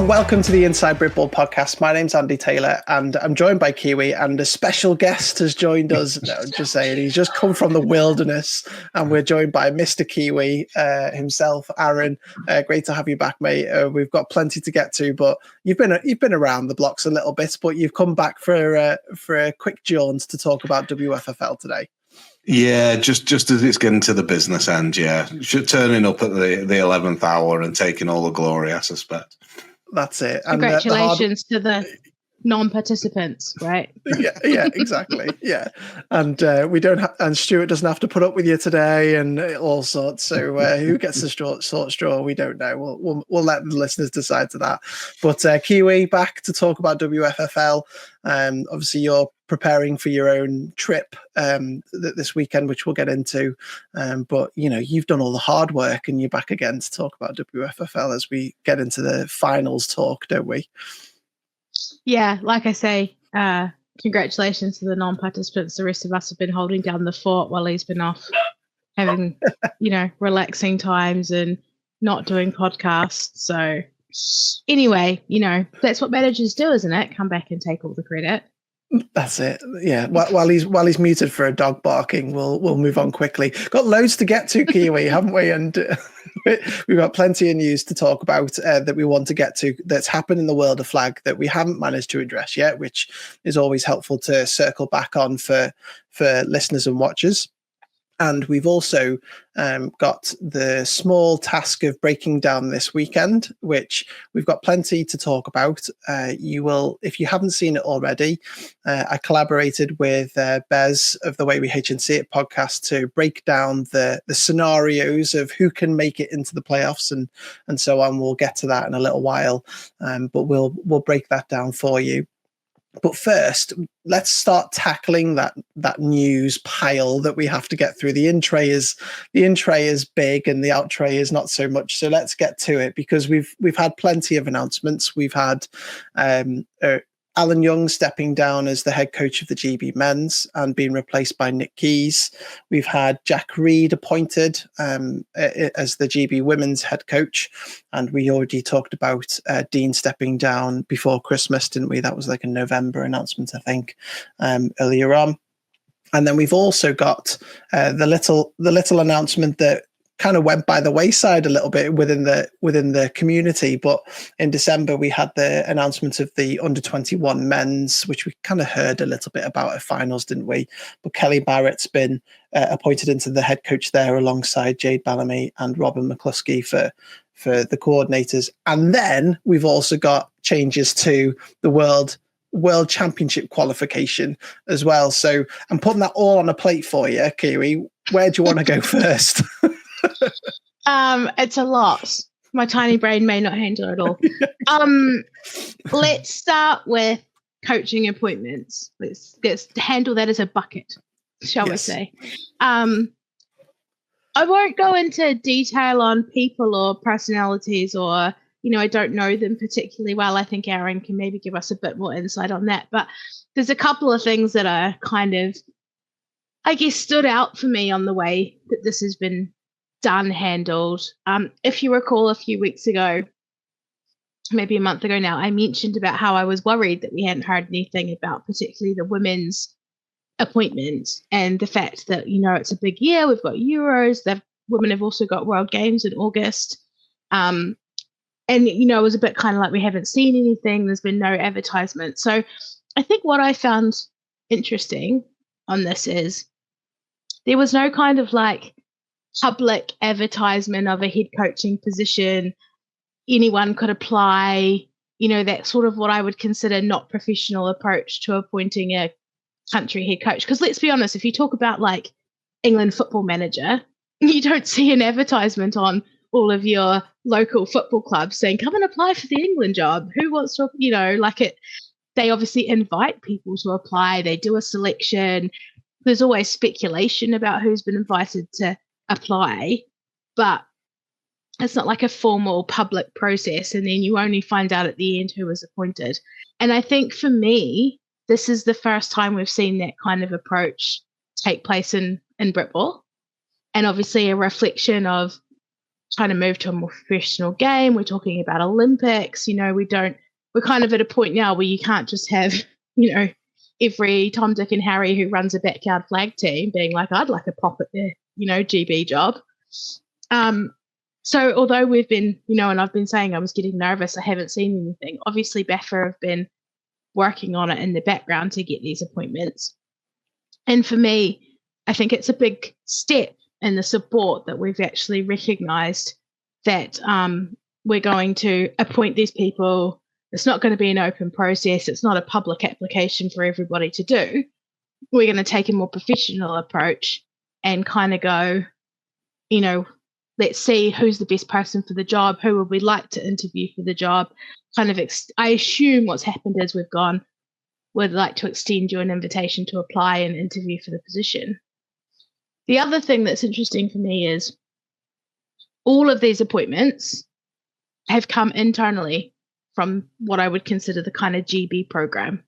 and welcome to the Inside Britball podcast. My name's Andy Taylor, and I'm joined by Kiwi, and a special guest has joined us. No, I'm just saying, he's just come from the wilderness, and we're joined by Mr. Kiwi himself, Arran. Great to have you back, mate. We've got plenty to get to, but you've been around the blocks a little bit, but you've come back for a quick jaunt to talk about WFFL today. Yeah, just as it's getting to the business end, yeah. Turning up at the 11th hour and taking all the glory, I suspect. That's it. And congratulations to the non-participants, right? yeah, exactly. Yeah, and we don't have, and Stuart doesn't have to put up with you today, and all sorts. So who gets the short straw? We don't know. We'll let the listeners decide to that. But Kiwi back to talk about WFFL. Obviously, you're preparing for your own trip this weekend, which we'll get into. But you've done all the hard work, and you're back again to talk about WFFL as we get into the finals talk, don't we? Yeah, like I say, congratulations to the non-participants. The rest of us have been holding down the fort while he's been off having, relaxing times and not doing podcasts. So anyway, that's what managers do, isn't it? Come back and take all the credit. That's it. Yeah. While he's muted for a dog barking, we'll move on quickly. Got loads to get to, Kiwi, haven't we? And we've got plenty of news to talk about that we want to get to that's happened in the world of flag that we haven't managed to address yet, which is always helpful to circle back on for listeners and watchers. And we've also got the small task of breaking down this weekend, which we've got plenty to talk about. You will, if you haven't seen it already, I collaborated with Bez of the Way We H and See It podcast to break down the scenarios of who can make it into the playoffs and so on. We'll get to that in a little while, but we'll break that down for you. But first, let's start tackling that news pile that we have to get through. The in tray is big and the out tray is not so much. So let's get to it, because we've had plenty of announcements. We've had Alan Young stepping down as the head coach of the GB men's and being replaced by Nick Keys. We've had Jack Reed appointed as the GB women's head coach. And we already talked about Dean stepping down before Christmas, didn't we? That was like a November announcement, I think, earlier on. And then we've also got the little announcement that kind of went by the wayside a little bit within the community. But in December, we had the announcement of the under-21 men's, which we kind of heard a little bit about at finals, didn't we? But Kelly Barrett's been appointed into the head coach there alongside Jade Bellamy and Robin McCluskey for the coordinators. And then we've also got changes to the World Championship qualification as well. So I'm putting that all on a plate for you, Kiwi. Where do you want to go first? It's a lot. My tiny brain may not handle it all. Let's start with coaching appointments. Let's handle that as a bucket, shall we say. I won't go into detail on people or personalities or, I don't know them particularly well. I think Arran can maybe give us a bit more insight on that. But there's a couple of things that are kind of, I guess, stood out for me on the way that this has been handled. If you recall, a few weeks ago, maybe a month ago now, I mentioned about how I was worried that we hadn't heard anything about particularly the women's appointment and the fact that, it's a big year. We've got Euros. The women have also got World Games in August. And, it was a bit kind of like we haven't seen anything. There's been no advertisement. So I think what I found interesting on this is there was no kind of like public advertisement of a head coaching position. Anyone could apply, that sort of what I would consider not professional approach to appointing a country head coach. Because let's be honest, if you talk about like England football manager, you don't see an advertisement on all of your local football clubs saying, come and apply for the England job. Who wants to, they obviously invite people to apply. They do a selection. There's always speculation about who's been invited to apply, but it's not like a formal public process, and then you only find out at the end who was appointed. And I think for me, this is the first time we've seen that kind of approach take place in Britball, and obviously a reflection of trying to move to a more professional game. We're talking about Olympics. We're kind of at a point now where you can't just have, every Tom, Dick and Harry who runs a backyard flag team being like, I'd like a pop at their, GB job. So although we've been, and I've been saying I was getting nervous, I haven't seen anything. Obviously, BAFA have been working on it in the background to get these appointments. And for me, I think it's a big step in the support that we've actually recognised that we're going to appoint these people. It's not going to be an open process. It's not a public application for everybody to do. We're going to take a more professional approach and kind of go, let's see who's the best person for the job, who would we like to interview for the job. I assume what's happened is we've gone, would like to extend you an invitation to apply and interview for the position. The other thing that's interesting for me is all of these appointments have come internally from what I would consider the kind of GB program.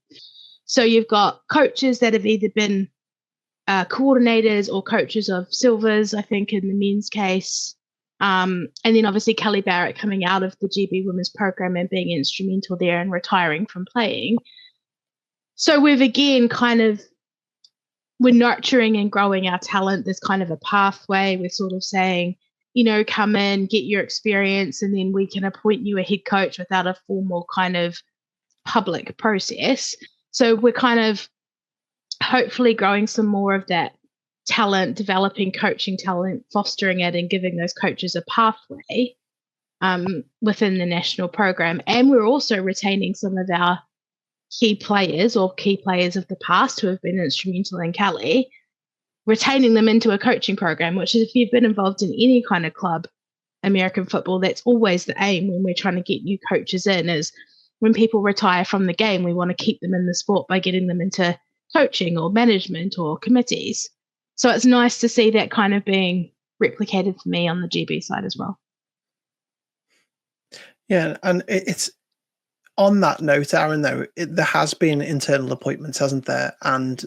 So you've got coaches that have either been coordinators or coaches of silvers, I think, in the men's case. And then obviously Kelly Barrett coming out of the GB women's program and being instrumental there and retiring from playing. So we've again we're nurturing and growing our talent. There's kind of a pathway. We're sort of saying, come in, get your experience, and then we can appoint you a head coach without a formal kind of public process. So we're kind of hopefully growing some more of that talent, developing coaching talent, fostering it, and giving those coaches a pathway within the national program. And we're also retaining some of our key players or key players of the past who have been instrumental in Kelly, retaining them into a coaching program, which is, if you've been involved in any kind of club, American football, that's always the aim when we're trying to get new coaches in, is when people retire from the game, we want to keep them in the sport by getting them into coaching or management or committees. So it's nice to see that kind of being replicated for me on the GB side as well. Yeah, and it's on that note, Arran, though, there has been internal appointments, hasn't there? And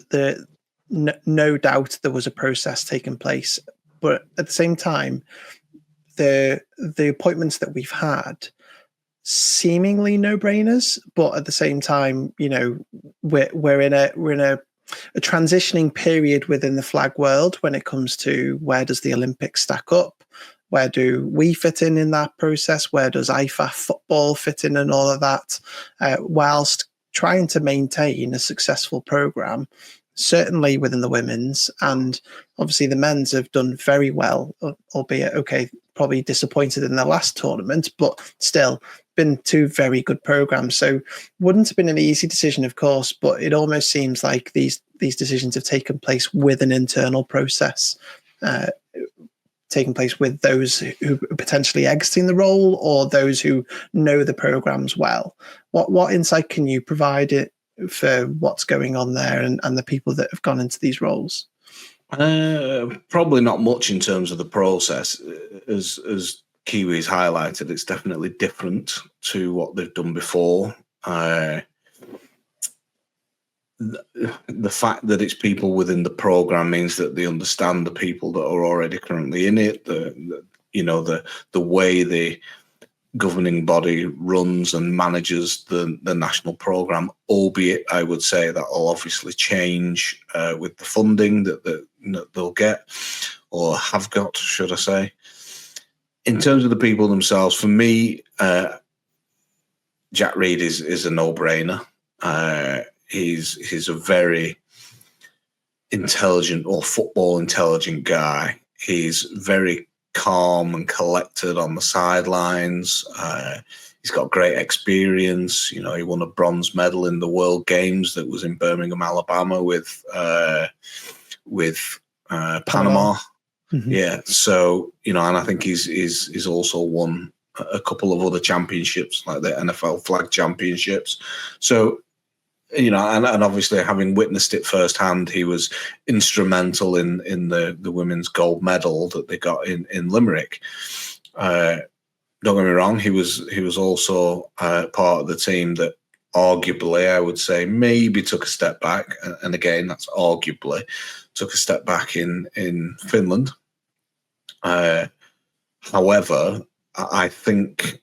no doubt there was a process taking place. But at the same time, the appointments that we've had, seemingly no-brainers, but at the same time, we're in a transitioning period within the flag world when it comes to where does the Olympics stack up? Where do we fit in that process? Where does IFAF football fit in and all of that? Whilst trying to maintain a successful program, certainly within the women's, and obviously the men's have done very well, albeit, probably disappointed in the last tournament, but still been two very good programs. So wouldn't have been an easy decision, of course, but it almost seems like these decisions have taken place with an internal process, taking place with those who are potentially exiting the role or those who know the programs well. What insight can you provide it for what's going on there and the people that have gone into these roles? Probably not much in terms of the process. As Kiwi's highlighted, it's definitely different to what they've done before. The fact that it's people within the program means that they understand the people that are already currently in it. The way the governing body runs and manages the national program, albeit I would say that will obviously change with the funding that they'll get or have got, should I say. In terms of the people themselves, for me, Jack Reed is a no-brainer. He's a very intelligent or football intelligent guy. He's very calm and collected on the sidelines. He's got great experience. He won a bronze medal in the World Games that was in Birmingham, Alabama with Panama. Mm-hmm. Yeah. So, and I think he's also won a couple of other championships, like the NFL flag championships. So, and obviously having witnessed it firsthand, he was instrumental in the women's gold medal that they got in Limerick. Don't get me wrong, he was also part of the team that arguably, I would say, maybe took a step back. And again, that's arguably, took a step back in Finland. However, I think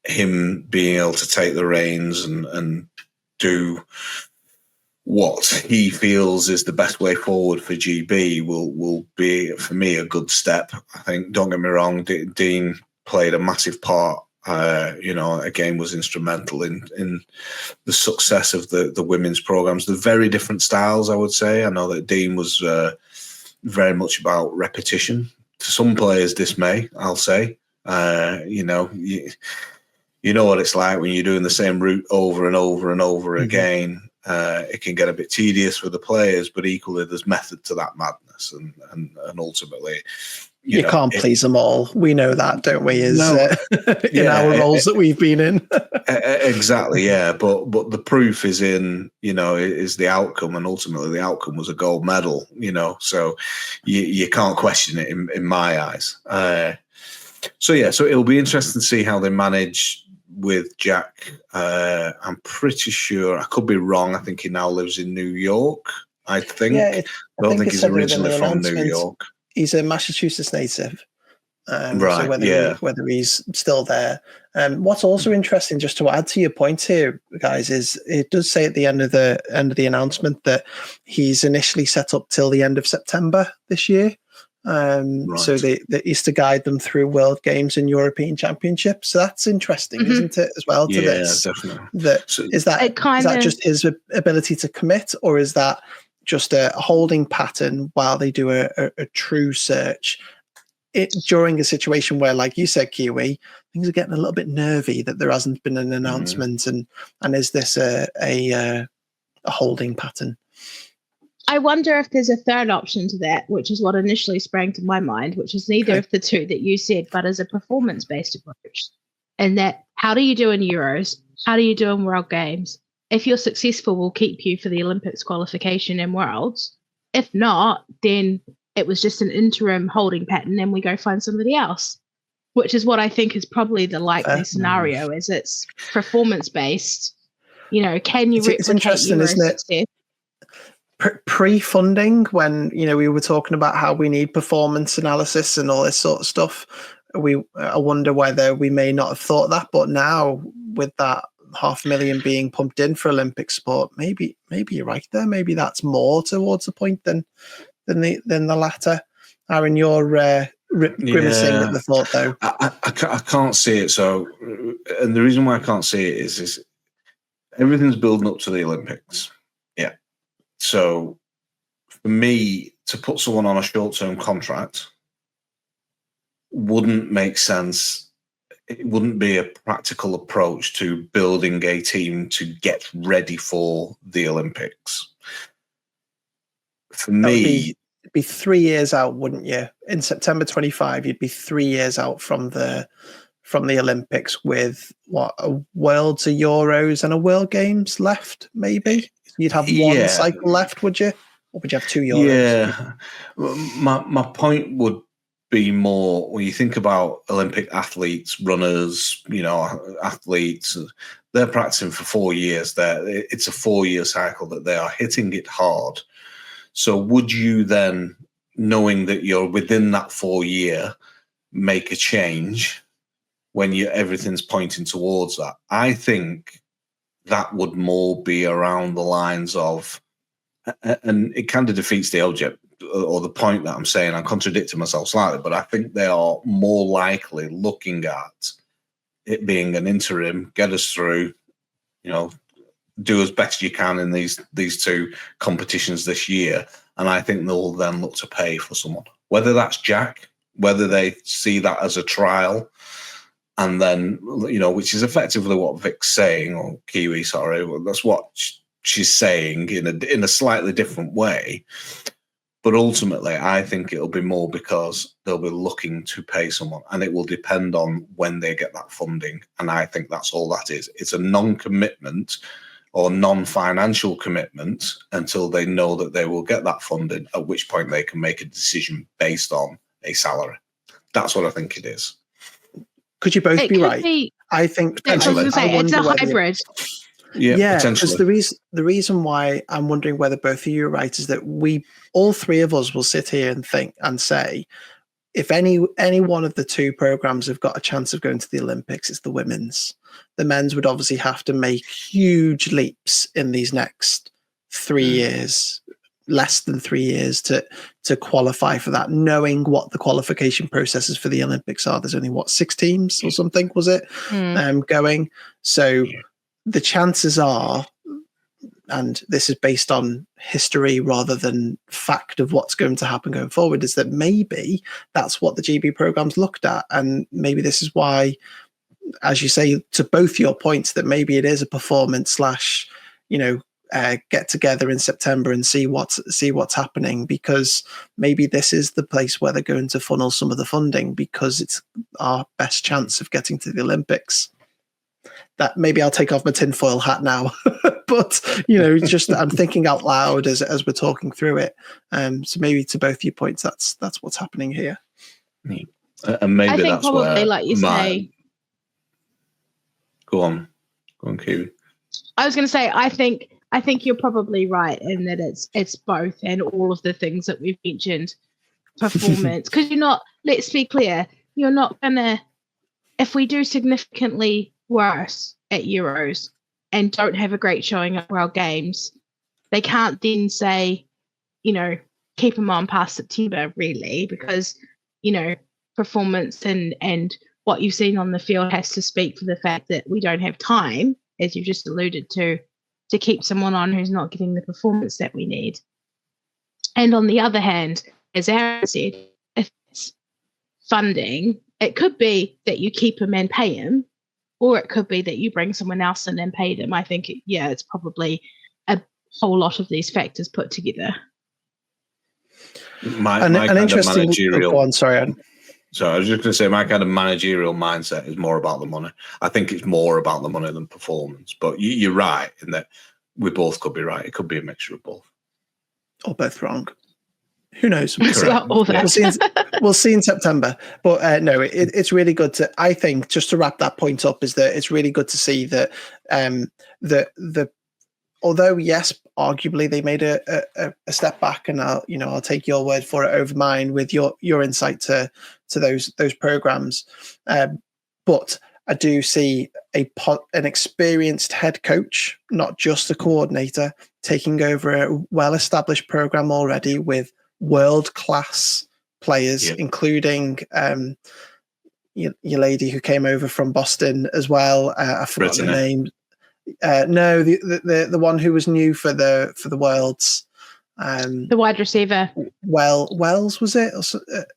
him being able to take the reins and do what he feels is the best way forward for GB will be, for me, a good step. I think, don't get me wrong, Dean played a massive part. Again, was instrumental in the success of the women's programs. They're very different styles, I would say. I know that Dean was very much about repetition. To some players, dismay, I'll say. You know what it's like when you're doing the same route over and over and over again. It can get a bit tedious for the players, but equally there's method to that madness, and ultimately, you can't please them all. We know that, don't we? In our roles that we've been in. Exactly, yeah. But the proof is in is the outcome, and ultimately the outcome was a gold medal. So you can't question it in my eyes. So it'll be interesting to see how they manage with Jack. I'm pretty sure, I could be wrong, I think he now lives in New York. I don't think he's originally from New York. He's a Massachusetts native. Right, so whether he's still there. What's also interesting, just to add to your point here, guys, is it does say at the end of the announcement that he's initially set up till the end of September this year. Right. So that is to guide them through World Games and European Championships. So that's interesting, isn't it, as well? To this, definitely. Is that just his ability to commit, or is that just a holding pattern while they do a true search? During a situation where, like you said, Kiwi, things are getting a little bit nervy that there hasn't been an announcement, and is this a holding pattern? I wonder if there's a third option to that, which is what initially sprang to my mind, which is neither of the two that you said, but as a performance-based approach. And that, how do you do in Euros? How do you do in World Games? If you're successful, we'll keep you for the Olympics qualification and Worlds. If not, then it was just an interim holding pattern and we go find somebody else, which is what I think is probably the likely scenario, is it's performance-based. Can you replicate it's interesting, isn't it? Success? Pre-funding, when we were talking about how we need performance analysis and all this sort of stuff, I wonder whether we may not have thought that, but now with that 500,000 being pumped in for Olympic sport, maybe you're right there. Maybe that's more towards the point than the latter. Aaron, you're grimacing at the thought, though. I can't see it. So, and the reason why I can't see it is everything's building up to the Olympics. Yeah. So, for me to put someone on a short-term contract wouldn't make sense. It wouldn't be a practical approach to building a team to get ready for the Olympics. For me, it'd be 3 years out, wouldn't you? In September 25, you'd be 3 years out from the Olympics with a Worlds, a Euros, and a World Games left. Maybe you'd have one cycle left, would you? Or would you have 2 Euros? Yeah, my point would be more when you think about Olympic athletes, runners, athletes. They're practicing for 4 years. It's a 4-year cycle that they are hitting it hard. So would you then, knowing that you're within that 4-year, make a change when everything's pointing towards that? I think that would more be around the lines of, and it kind of defeats the object or the point that I'm saying. I'm contradicting myself slightly, but I think they are more likely looking at it being an interim, get us through, do as best you can in these two competitions this year. And I think they'll then look to pay for someone, whether that's Jack, whether they see that as a trial. And then, which is effectively what Vic's saying, or Kiwi, sorry, well, that's what she's saying in a slightly different way. But ultimately, I think it'll be more because they'll be looking to pay someone, and it will depend on when they get that funding. And I think that's all that is. It's a non-commitment or non-financial commitment until they know that they will get that funding, at which point they can make a decision based on a salary. That's what I think it is. Could you both be right? I think potentially. It's a hybrid. Yeah, because the reason why I'm wondering whether both of you are right is that all three of us will sit here and think and say, if any one of the two programs have got a chance of going to the Olympics, it's the women's. The men's would obviously have to make huge leaps in these next 3 years, less than 3 years to qualify for that, knowing what the qualification processes for the Olympics are. There's only 6 teams or something, was it, going? So the chances are, and this is based on history rather than fact of what's going to happen going forward, is that maybe that's what the GB program's looked at. And maybe this is why, as you say, to both your points, that maybe it is a performance / get together in September and see what's happening, because maybe this is the place where they're going to funnel some of the funding, because it's our best chance of getting to the Olympics. That maybe I'll take off my tinfoil hat now, but just I'm thinking out loud as we're talking through it. So maybe to both your points, that's what's happening here. And maybe I think that's probably, where, like you say. Go on, Kiwi. I was going to say, I think you're probably right in that it's both, and all of the things that we've mentioned, performance. Because let's be clear, you're not gonna, if we do significantly worse at Euros and don't have a great showing at World Games, they can't then say, keep them on past September, really, because performance and what you've seen on the field has to speak for the fact that we don't have time, as you've just alluded to keep someone on who's not getting the performance that we need. And on the other hand, as Arran said, if it's funding, it could be that you keep him and pay him, or it could be that you bring someone else in and pay them. I think, it's probably a whole lot of these factors put together. An interesting. Go on, sorry. So I was just going to say, my kind of managerial mindset is more about the money. I think it's more about the money than performance. But you're right in that we both could be right. It could be a mixture of both. Or both wrong. Who knows? We'll see in September. But no, it's really good to, I think, just to wrap that point up, is that it's really good to see that the although, yes, arguably they made a step back, and I'll take your word for it over mine with your insight to those programs. But I do see an experienced head coach, not just a coordinator, taking over a well-established program already with world-class players, including your lady who came over from Boston as well. I forgot the name. No, the one who was new for the Worlds. The wide receiver. Wells, was it?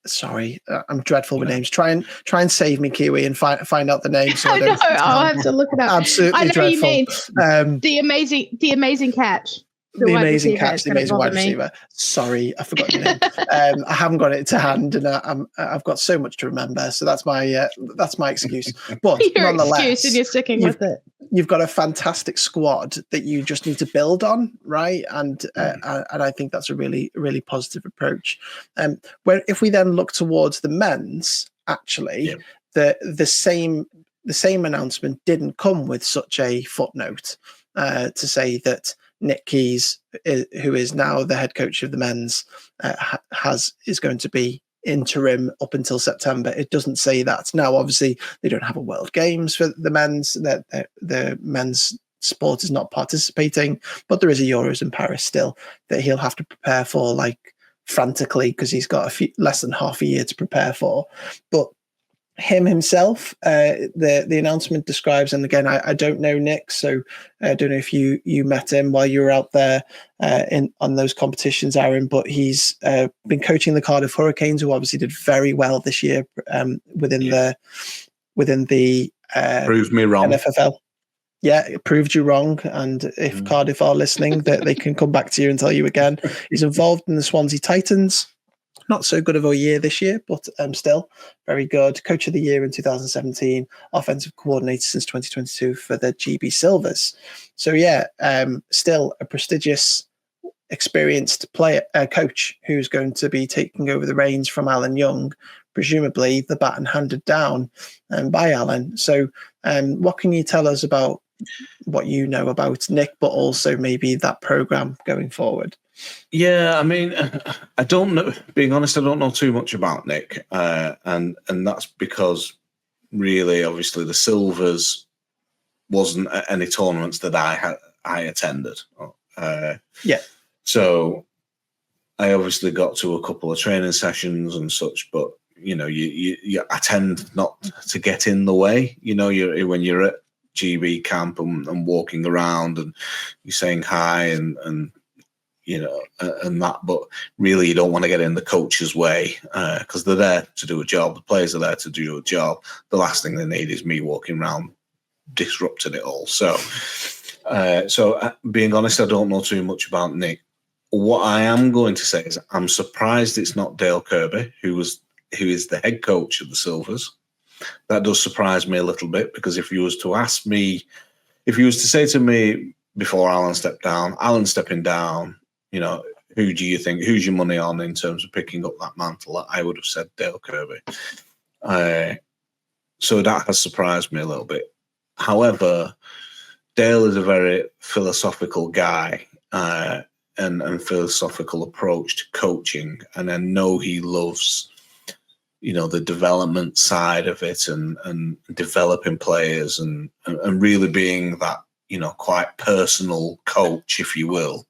Sorry, I'm dreadful with names. Try and save me, Kiwi, and find out the name. So I know. I'll have to look it up. Absolutely, I know dreadful. You mean the amazing catch. The amazing catch, the amazing wide receiver. Sorry, I forgot your name. I haven't got it to hand, and I've got so much to remember. So that's my excuse. But your nonetheless, excuse, and you're sticking with it. You've got a fantastic squad that you just need to build on, right? And I think that's a really, really positive approach. If we then look towards the men's, actually, the same announcement didn't come with such a footnote to say that Nick Keys, who is now the head coach of the men's, is going to be interim up until September. It doesn't say that. Now, obviously, they don't have a World Games for the men's. The men's sport is not participating, but there is a Euros in Paris still that he'll have to prepare for, like, frantically, because he's got less than half a year to prepare for. But him himself, the announcement describes, and again, I don't know Nick, so I don't know if you met him while you were out there on those competitions, Arran, but he's been coaching the Cardiff Hurricanes, who obviously did very well this year within the proved me wrong. WFFL. Yeah, it proved you wrong, and if Cardiff are listening, that they can come back to you and tell you again. He's involved in the Swansea Titans. Not so good of a year this year, but still very good. Coach of the year in 2017, offensive coordinator since 2022 for the GB Silvers. So still a prestigious, experienced coach who's going to be taking over the reins from Alan Young, presumably the baton handed down by Alan. So what can you tell us about what you know about Nick, but also maybe that program going forward? Yeah, I mean, I don't know. Being honest, I don't know too much about Nick, and that's because really, obviously, the Silvers wasn't at any tournaments that I attended. Yeah. So I obviously got to a couple of training sessions and such, but I tend not to get in the way. When you're at GB camp and walking around and you're saying hi and and that, but really you don't want to get in the coach's way because they're there to do a job. The players are there to do a job. The last thing they need is me walking around disrupting it all. So being honest, I don't know too much about Nick. What I am going to say is I'm surprised it's not Dale Kirby, who is the head coach of the Silvers. That does surprise me a little bit, because if you was to say to me before Alan stepped down, Alan stepping down, who do you think, who's your money on in terms of picking up that mantle? I would have said Dale Kirby. So that has surprised me a little bit. However, Dale is a very philosophical guy and philosophical approach to coaching. And I know he loves, the development side of it and developing players and really being that, quite personal coach, if you will.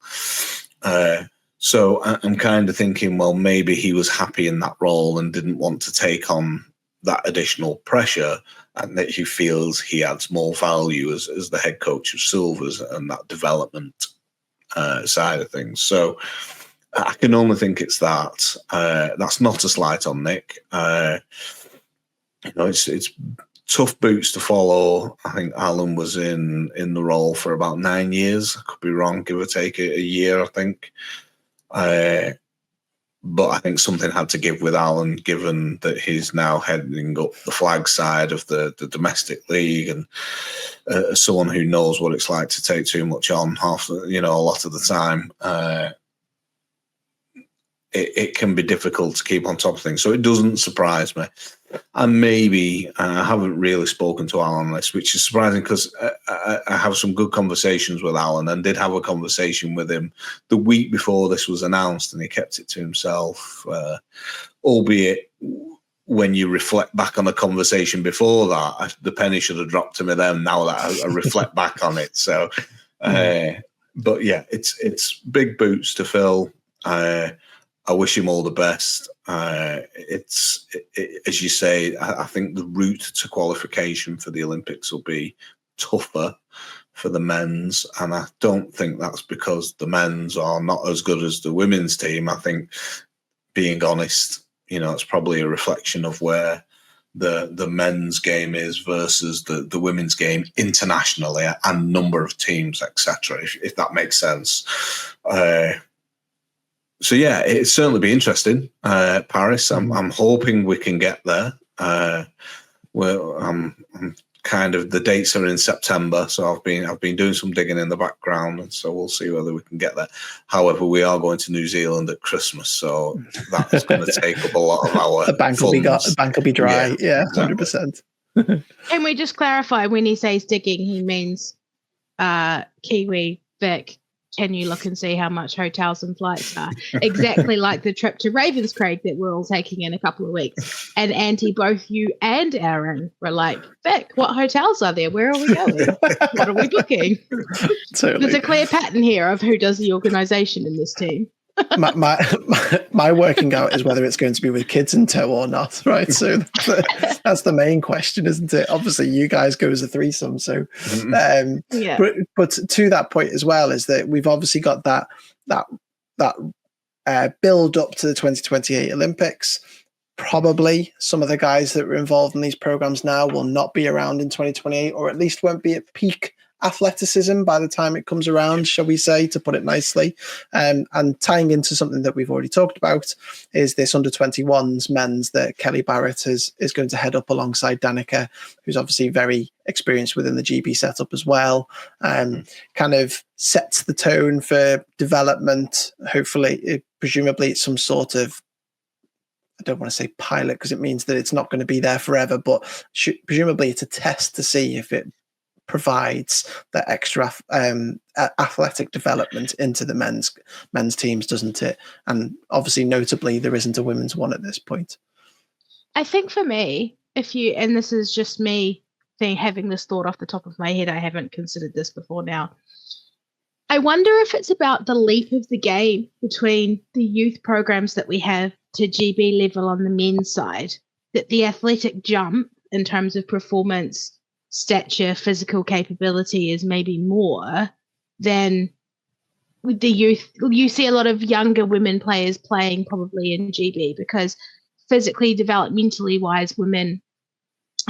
So I'm kind of thinking, well, maybe he was happy in that role and didn't want to take on that additional pressure, and that he feels he adds more value as the head coach of Silvers and that development side of things. So I can only think it's that. That's not a slight on Nick. It's tough boots to follow. I think Alan was in the role for about 9 years. I could be wrong, give or take a year, I think. But I think something had to give with Alan, given that he's now heading up the flag side of the domestic league, and someone who knows what it's like to take too much on a lot of the time. It can be difficult to keep on top of things. So it doesn't surprise me. And maybe I haven't really spoken to Alan on this, which is surprising, because I have some good conversations with Alan, and did have a conversation with him the week before this was announced, and he kept it to himself, albeit when you reflect back on the conversation before that, the penny should have dropped to me then, now that I reflect back on it. So, but yeah, it's big boots to fill. I wish him all the best. As you say, I think the route to qualification for the Olympics will be tougher for the men's, and I don't think that's because the men's are not as good as the women's team. I think, being honest, it's probably a reflection of where the men's game is versus the women's game internationally, and number of teams, etc. If that makes sense. So yeah, it'd certainly be interesting. Paris, I'm hoping we can get there. Well, I'm kind of, the dates are in September, so I've been doing some digging in the background, and so we'll see whether we can get there. However, we are going to New Zealand at Christmas, so that's going to take up a lot of our the bank will be dry. Yeah, exactly. 100%. Can we just clarify, when he says digging, he means Kiwi, Vic, can you look and see how much hotels and flights are? Exactly like the trip to Ravenscraig that we're all taking in a couple of weeks. And Auntie, both you and Aaron were like, Vic, what hotels are there? Where are we going? What are we booking? Totally. There's a clear pattern here of who does the organisation in this team. my working out is whether it's going to be with kids in tow or not, right? So that's the main question, isn't it? Obviously, you guys go as a threesome, so yeah. But to that point as well, is that we've obviously got that build up to the 2028 Olympics. Probably some of the guys that were involved in these programs now will not be around in 2028, or at least won't be at peak athleticism by the time it comes around, shall we say, to put it nicely. And tying into something that we've already talked about is this under-21s men's that Kelly Barrett is going to head up alongside Danica, who's obviously very experienced within the GB setup as well. Kind of sets the tone for development. Hopefully, presumably it's some sort of, I don't want to say pilot because it means that it's not going to be there forever, but presumably it's a test to see if it provides that extra athletic development into the men's teams, doesn't it? And obviously, notably, there isn't a women's one at this point. I think for me, and this is just me having this thought off the top of my head, I haven't considered this before now. I wonder if it's about the leap of the game between the youth programs that we have to GB level on the men's side, that the athletic jump in terms of performance, stature, physical capability is maybe more than with the youth. You see a lot of younger women players playing probably in GB because physically, developmentally wise, women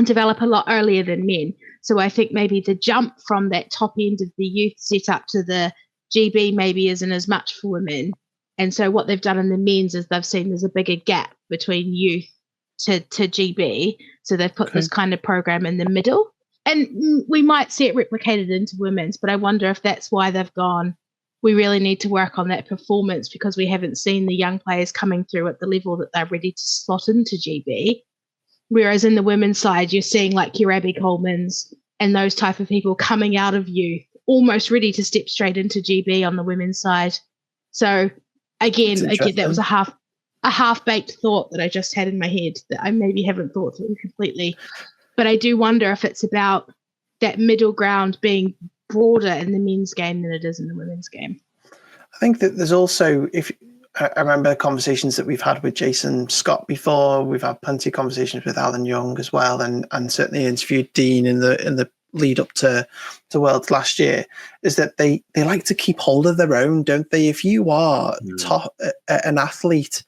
develop a lot earlier than men. So I think maybe the jump from that top end of the youth setup to the GB maybe isn't as much for women. And so what they've done in the men's is they've seen there's a bigger gap between youth to GB. So they've put this kind of program in the middle. And we might see it replicated into women's, but I wonder if that's why they've gone, we really need to work on that performance because we haven't seen the young players coming through at the level that they're ready to slot into GB. Whereas in the women's side, you're seeing like your Abby Colemans and those type of people coming out of youth, almost ready to step straight into GB on the women's side. So again, that was a half-baked thought that I just had in my head that I maybe haven't thought through completely. But I do wonder if it's about that middle ground being broader in the men's game than it is in the women's game. I think that there's also, if I remember conversations that we've had with Jason Scott before, we've had plenty of conversations with Alan Young as well, and certainly interviewed Dean in the lead up to Worlds last year, is that they like to keep hold of their own, don't they? If you are an athlete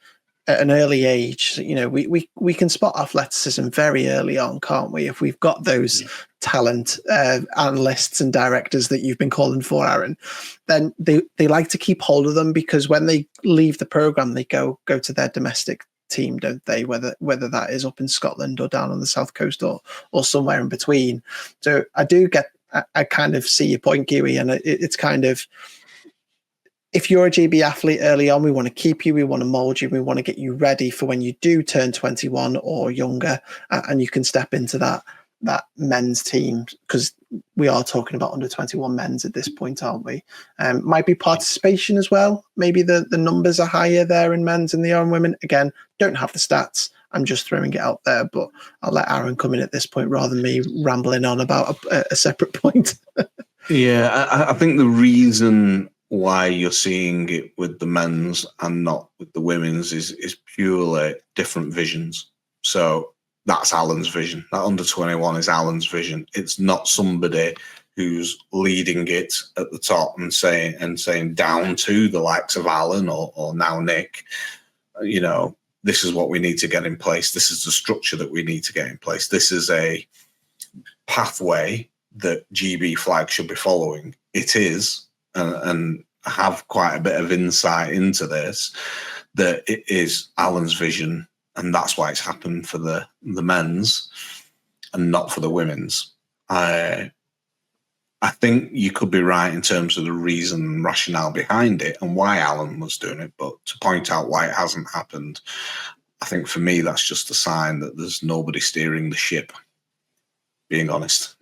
at an early age, you know, we can spot athleticism very early on, can't we? If we've got those talent analysts and directors that you've been calling for, Arran, then they like to keep hold of them, because when they leave the program, they go to their domestic team, don't they? Whether that is up in Scotland or down on the south coast or somewhere in between. So I kind of see your point, Kiwi, and it's kind of, if you're a GB athlete early on, we want to keep you, we want to mold you, we want to get you ready for when you do turn 21 or younger, and you can step into that men's team, because we are talking about under 21 men's at this point, aren't we? Might be participation as well. Maybe the numbers are higher there in men's than they are in women. Again, don't have the stats. I'm just throwing it out there, but I'll let Arran come in at this point rather than me rambling on about a separate point. Yeah, I think the reason why you're seeing it with the men's and not with the women's is purely different visions. So that's Alan's vision. That under 21 is Alan's vision. It's not somebody who's leading it at the top and saying down to the likes of Alan or now Nick, you know, this is what we need to get in place. This is the structure that we need to get in place. This is a pathway that GB flag should be following. It is, and I have quite a bit of insight into this, that it is Alan's vision, and that's why it's happened for the men's and not for the women's. I think you could be right in terms of the reason and rationale behind it and why Alan was doing it, but to point out why it hasn't happened, I think for me that's just a sign that there's nobody steering the ship, being honest.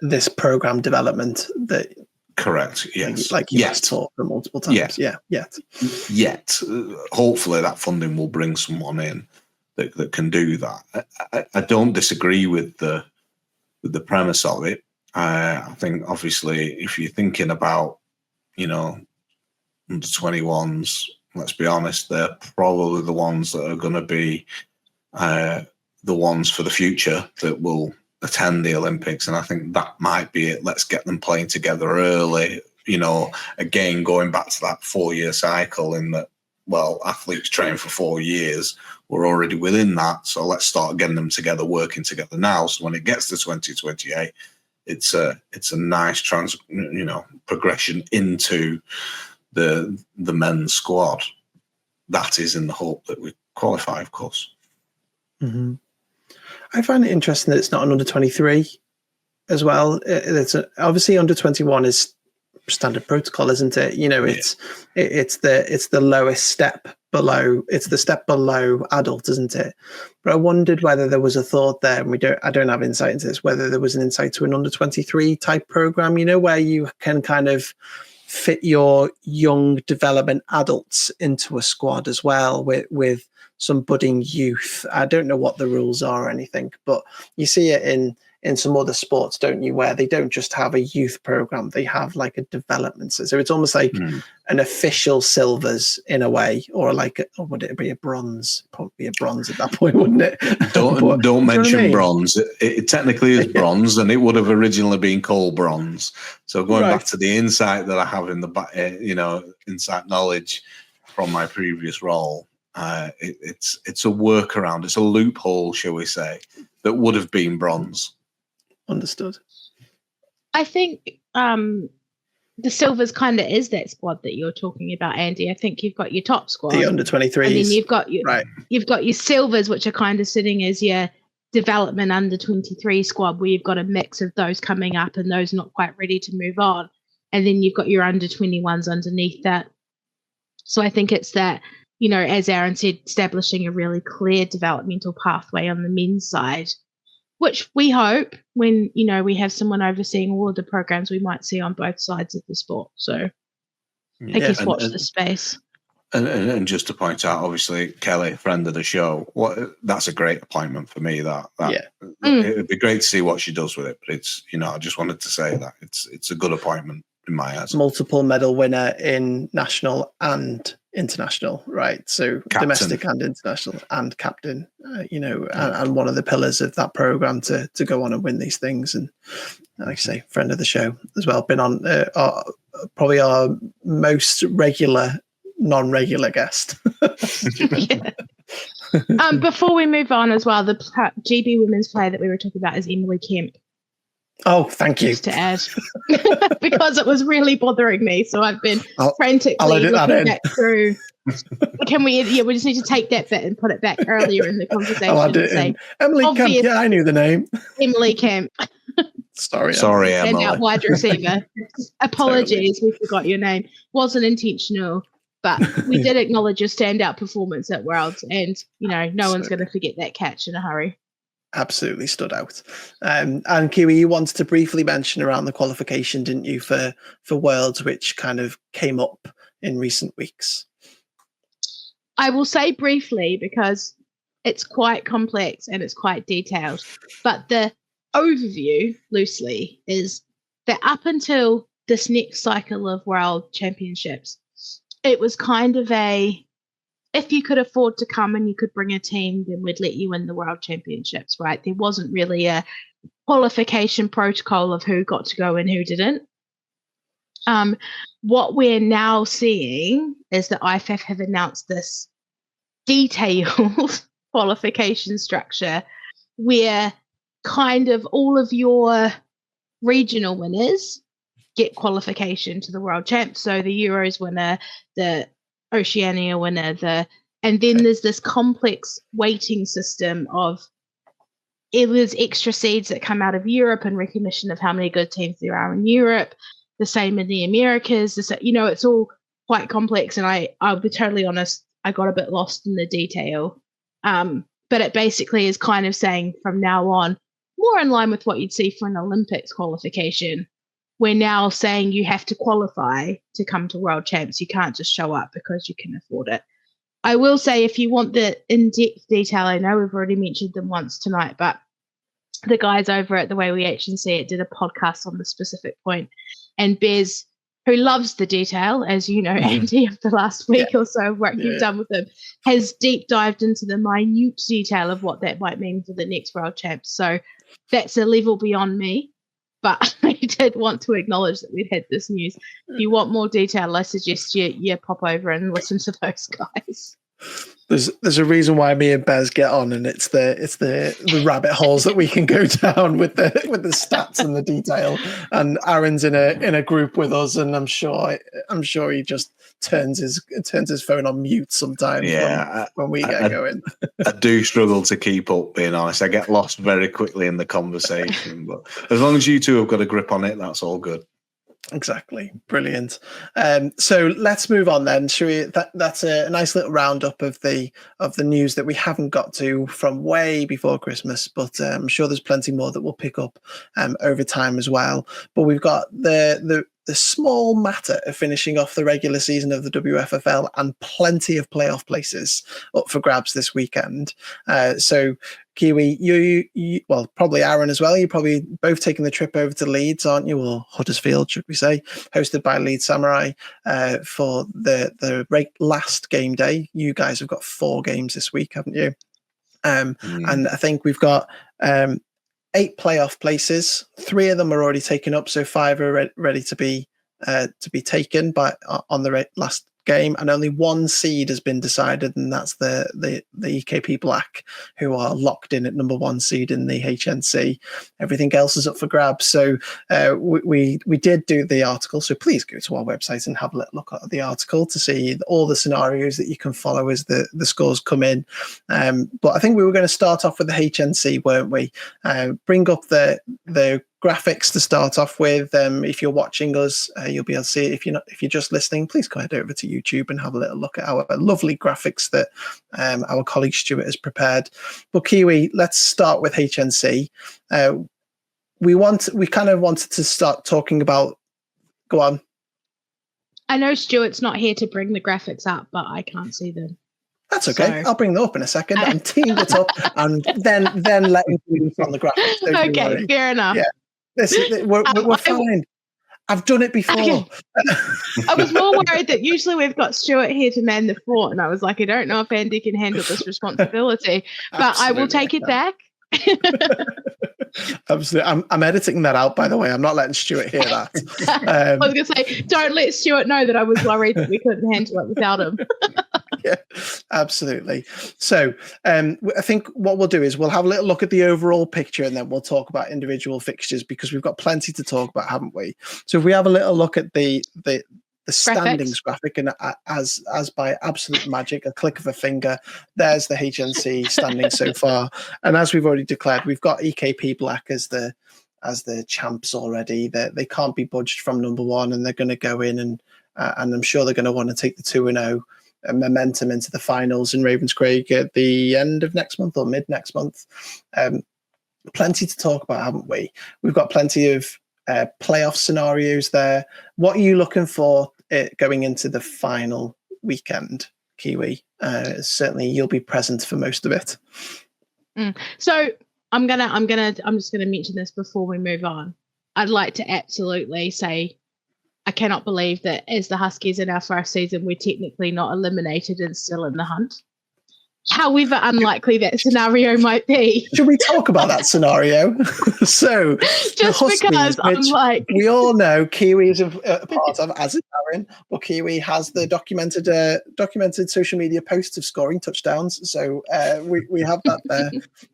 This program development that... Correct. Yes. Like you just talked for multiple times. Yeah. Yet. Hopefully that funding will bring someone in that can do that. I don't disagree with the premise of it. I think obviously if you're thinking about, you know, under 21s, let's be honest, they're probably the ones that are going to be the ones for the future that will attend the Olympics, and I think that might be it. Let's get them playing together early, you know, again going back to that 4-year cycle, in that, well, athletes train for 4 years, we're already within that, so let's start getting them together, working together now, so when it gets to 2028, it's a nice progression into the men's squad. That is in the hope that we qualify, of course. Mm-hmm. I find it interesting that it's not an under 23 as well. It's obviously under 21 is standard protocol, isn't it? You know, it's the lowest step below. It's the step below adult, isn't it? But I wondered whether there was a thought there, and I don't have insight into this, whether there was an insight to an under 23 type program, where you can kind of fit your young development adults into a squad as well with some budding youth. I don't know what the rules are or anything, but you see it in some other sports, don't you, where they don't just have a youth program, they have like a development. So it's almost like an official silvers in a way, or like, would it be a bronze? Probably a bronze at that point, wouldn't it? Don't mention bronze. It technically is bronze, and it would have originally been called bronze. So going back to the insight that I have in the insight knowledge from my previous role, it's a workaround. It's a loophole, shall we say, that would have been bronze. Understood. I think the Silvers kind of is that squad that you're talking about, Andy. I think you've got your top squad, the under 23s, and then you've got your Silvers, which are kind of sitting as your development under 23 squad, where you've got a mix of those coming up and those not quite ready to move on, and then you've got your under 21s underneath that. So I think it's that, as Arran said, establishing a really clear developmental pathway on the men's side, which we hope when, we have someone overseeing all of the programs, we might see on both sides of the sport. So I guess watch the space. And just to point out, obviously, Kelly, friend of the show, that's a great appointment for me. It'd be great to see what she does with it. But it's, I just wanted to say that it's a good appointment in my eyes. Multiple medal winner in national and international, right? So captain. Domestic and international, and captain, and one of the pillars of that program to go on and win these things. And like I say, friend of the show as well, been on probably our most regular non-regular guest. Before we move on as well, the GB women's player that we were talking about is Emily Kemp. Oh, thank you. Just to add, because it was really bothering me, so I've been frantically looking back through. Can we? Yeah, we just need to take that bit and put it back earlier in the conversation. Emily Kemp. Yeah, I knew the name. Emily Kemp. Sorry, Emily. Standout wide receiver. Apologies, we forgot your name. Wasn't intentional, but we did acknowledge your standout performance at Worlds, and no one's going to forget that catch in a hurry. Absolutely stood out. And Kiwi, you wanted to briefly mention around the qualification, didn't you, for Worlds, which kind of came up in recent weeks? I will say briefly because it's quite complex and it's quite detailed. But the overview, loosely, is that up until this next cycle of World Championships, it was kind of if you could afford to come and you could bring a team, then we'd let you in the World Championships, right? There wasn't really a qualification protocol of who got to go and who didn't. What we're now seeing is that IFAF have announced this detailed qualification structure where kind of all of your regional winners get qualification to the World Champs. So the Euros winner, the Oceania winner, and then there's this complex weighting system of there's extra seeds that come out of Europe in recognition of how many good teams there are in Europe. The same in the Americas. It's all quite complex, and I'll be totally honest, I got a bit lost in the detail. But it basically is kind of saying from now on, more in line with what you'd see for an Olympics qualification, we're now saying you have to qualify to come to World Champs. You can't just show up because you can afford it. I will say, if you want the in-depth detail, I know we've already mentioned them once tonight, but the guys over at The Way We Actually See It did a podcast on the specific point. And Bez, who loves the detail, as you know, Andy, of the last week or so of work you've done with him, has deep dived into the minute detail of what that might mean for the next World Champs. So that's a level beyond me. But I did want to acknowledge that we'd had this news. If you want more detail, I suggest you pop over and listen to those guys. There's a reason why me and Bez get on, and it's the rabbit holes that we can go down with the stats and the detail. And Aaron's in a group with us, and I'm sure he just turns his phone on mute sometimes. When we get going. I do struggle to keep up, being honest. I get lost very quickly in the conversation, but as long as you two have got a grip on it, that's all good. Exactly. Brilliant. So let's move on then. Should we? That's a nice little roundup of the news that we haven't got to from way before Christmas, but I'm sure there's plenty more that we'll pick up over time as well. But we've got the small matter of finishing off the regular season of the WFFL and plenty of playoff places up for grabs this weekend. So Kiwi, you well, probably Arran as well. You're probably both taking the trip over to Leeds, aren't you? Or Huddersfield, should we say, hosted by Leeds Samurai for the last game day. You guys have got 4 games this week, haven't you? And I think we've got 8 playoff places. 3 of them are already taken up, so 5 are ready to be taken on the last game, and only 1 seed has been decided, and that's the EKP Black, who are locked in at number 1 seed in the HNC. Everything else is up for grabs. So we did do the article, so please go to our website and have a look at the article to see all the scenarios that you can follow as the scores come in. But I think we were going to start off with the HNC, weren't we? Bring up the graphics to start off with. If you're watching us, you'll be able to see it. If you're just listening, please go head over to YouTube and have a little look at our lovely graphics that our colleague Stuart has prepared. But Kiwi, let's start with HNC. We kind of wanted to start talking about. Go on. I know Stuart's not here to bring the graphics up, but I can't see them. That's okay. So, I'll bring them up in a second. I'm teeing it up and then let him do it on the graphics. Okay, fair enough. Yeah. We're fine. I've done it before. Okay. I was more worried that usually we've got Stuart here to man the fort, and I was like, I don't know if Andy can handle this responsibility, but I will take it back. Absolutely. I'm editing that out, by the way. I'm not letting Stuart hear that. I was going to say, don't let Stuart know that I was worried that we couldn't handle it without him. Yeah, absolutely. So I think what we'll do is we'll have a little look at the overall picture, and then we'll talk about individual fixtures, because we've got plenty to talk about, haven't we? So if we have a little look at the standings graphic, and as by absolute magic, a click of a finger, there's the HNC standings so far. And as we've already declared, we've got EKP Black as the champs already. They can't be budged from number 1, and they're going to go in and I'm sure they're going to want to take the 2-0 momentum into the finals in Ravenscraig at the end of next month or mid next month. Plenty to talk about, haven't we? We've got plenty of playoff scenarios there. What are you looking for going into the final weekend, Kiwi? Certainly you'll be present for most of it. So I'm just gonna mention this before we move on. I'd like to absolutely say I cannot believe that as the Huskies in our first season, we're technically not eliminated and still in the hunt. However unlikely that scenario might be. Should we talk about that scenario? So, just Huskies, because I'm like, we all know Kiwi is a part of, as is Arran, but Kiwi has the documented social media posts of scoring touchdowns. So we have that there.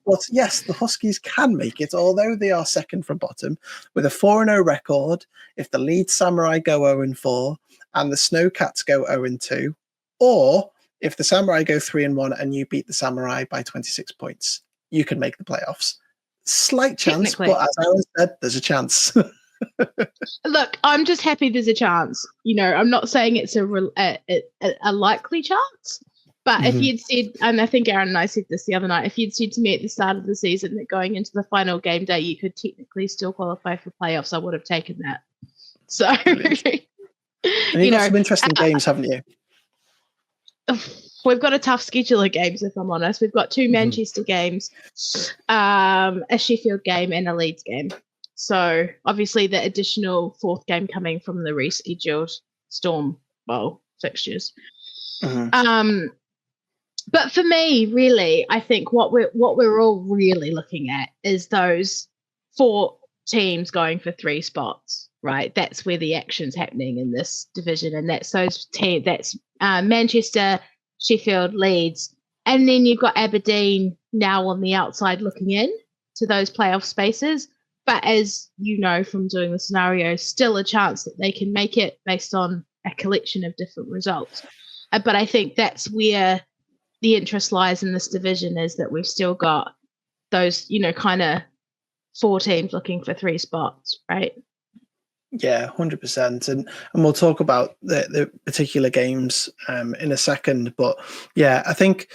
But yes, the Huskies can make it, although they are second from bottom with a 4-0 record. If the Leeds Samurai go 0-4 and the Snowcats go 0-2, or if the Samurai go 3-1 and you beat the Samurai by 26 points, you can make the playoffs. Slight chance, but as I always said, there's a chance. Look, I'm just happy there's a chance. I'm not saying it's a likely chance, but if you'd said, and I think Arran and I said this the other night, if you'd said to me at the start of the season that going into the final game day, you could technically still qualify for playoffs, I would have taken that. So, and you've got some interesting games, haven't you? We've got a tough schedule of games, if I'm honest. We've got 2 Manchester games, a Sheffield game, and a Leeds game. So obviously the additional 4th game coming from the rescheduled Storm Bowl fixtures. But for me, really, I think what we're all really looking at is those 4 teams going for 3 spots. Right, that's where the action's happening in this division, and that's those teams. That's Manchester, Sheffield, Leeds, and then you've got Aberdeen now on the outside looking in to those playoff spaces. But as you know from doing the scenario, still a chance that they can make it based on a collection of different results. But I think that's where the interest lies in this division, is that we've still got those, kind of 4 teams looking for 3 spots, right? Yeah, 100%. And we'll talk about the particular games in a second. But yeah, I think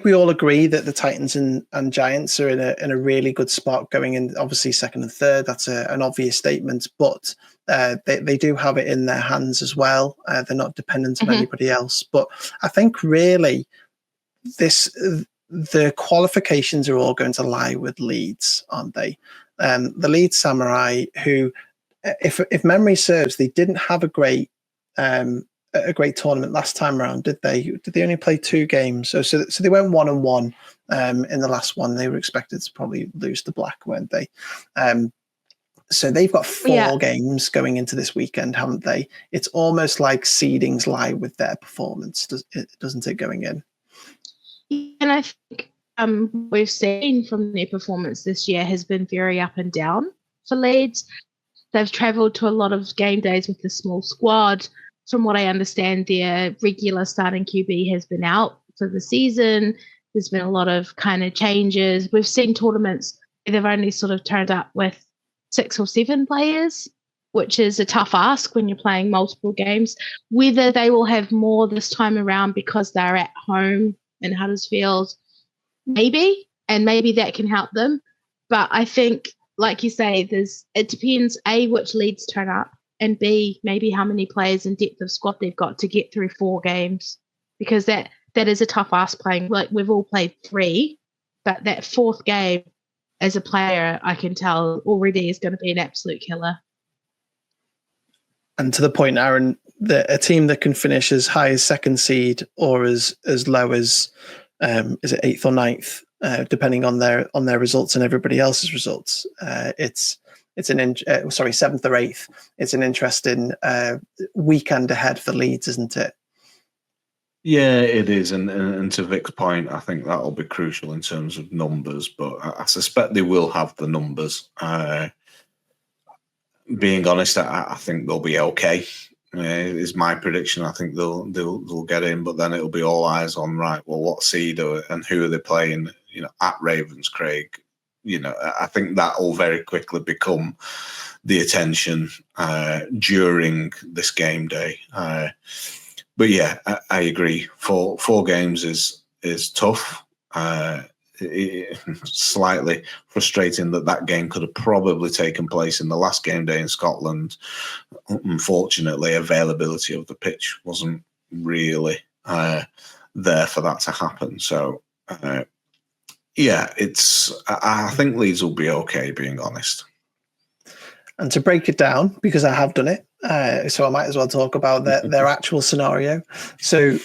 we all agree that the Titans and Giants are in a really good spot going in. Obviously, second and third. That's an obvious statement, but they do have it in their hands as well. They're not dependent on anybody else. But I think really the qualifications are all going to lie with Leeds, aren't they? The Leeds Samurai, who, if memory serves, they didn't have a great tournament last time around, did they? Did they only play 2 games? So they went 1-1 in the last one. They were expected to probably lose to Black, weren't they? So they've got 4 games going into this weekend, haven't they? It's almost like seedings lie with their performance, doesn't it, going in? And I think we've seen from their performance this year has been very up and down for Leeds. They've travelled to a lot of game days with a small squad. From what I understand, their regular starting QB has been out for the season. There's been a lot of kind of changes. We've seen tournaments where they've only sort of turned up with 6 or 7 players, which is a tough ask when you're playing multiple games. Whether they will have more this time around because they're at home in Huddersfield, maybe that can help them. But I think, like you say, it depends, A, which Leeds turn up, and B, maybe how many players and depth of squad they've got to get through 4 games, because that is a tough ask playing. Like, we've all played 3, but that 4th game, as a player, I can tell already is going to be an absolute killer. And to the point, Aaron, that a team that can finish as high as 2nd seed or as low as is it 8th or 9th, depending on their results and everybody else's results. It's 7th or 8th. It's an interesting weekend ahead for Leeds, isn't it? Yeah, it is. And to Vic's point, I think that'll be crucial in terms of numbers, but I suspect they will have the numbers. Being honest, I think they'll be okay. Is my prediction. I think they'll get in, but then it'll be all eyes on, right, well, what seed and who are they playing, at Ravenscraig. I think that will very quickly become the attention during this game day. But yeah, I agree. 4 games is tough. Slightly frustrating that game could have probably taken place in the last game day in Scotland. Unfortunately, availability of the pitch wasn't really there for that to happen. So, yeah, I think Leeds will be okay, being honest. And to break it down, because I have done it, so I might as well talk about their actual scenario. So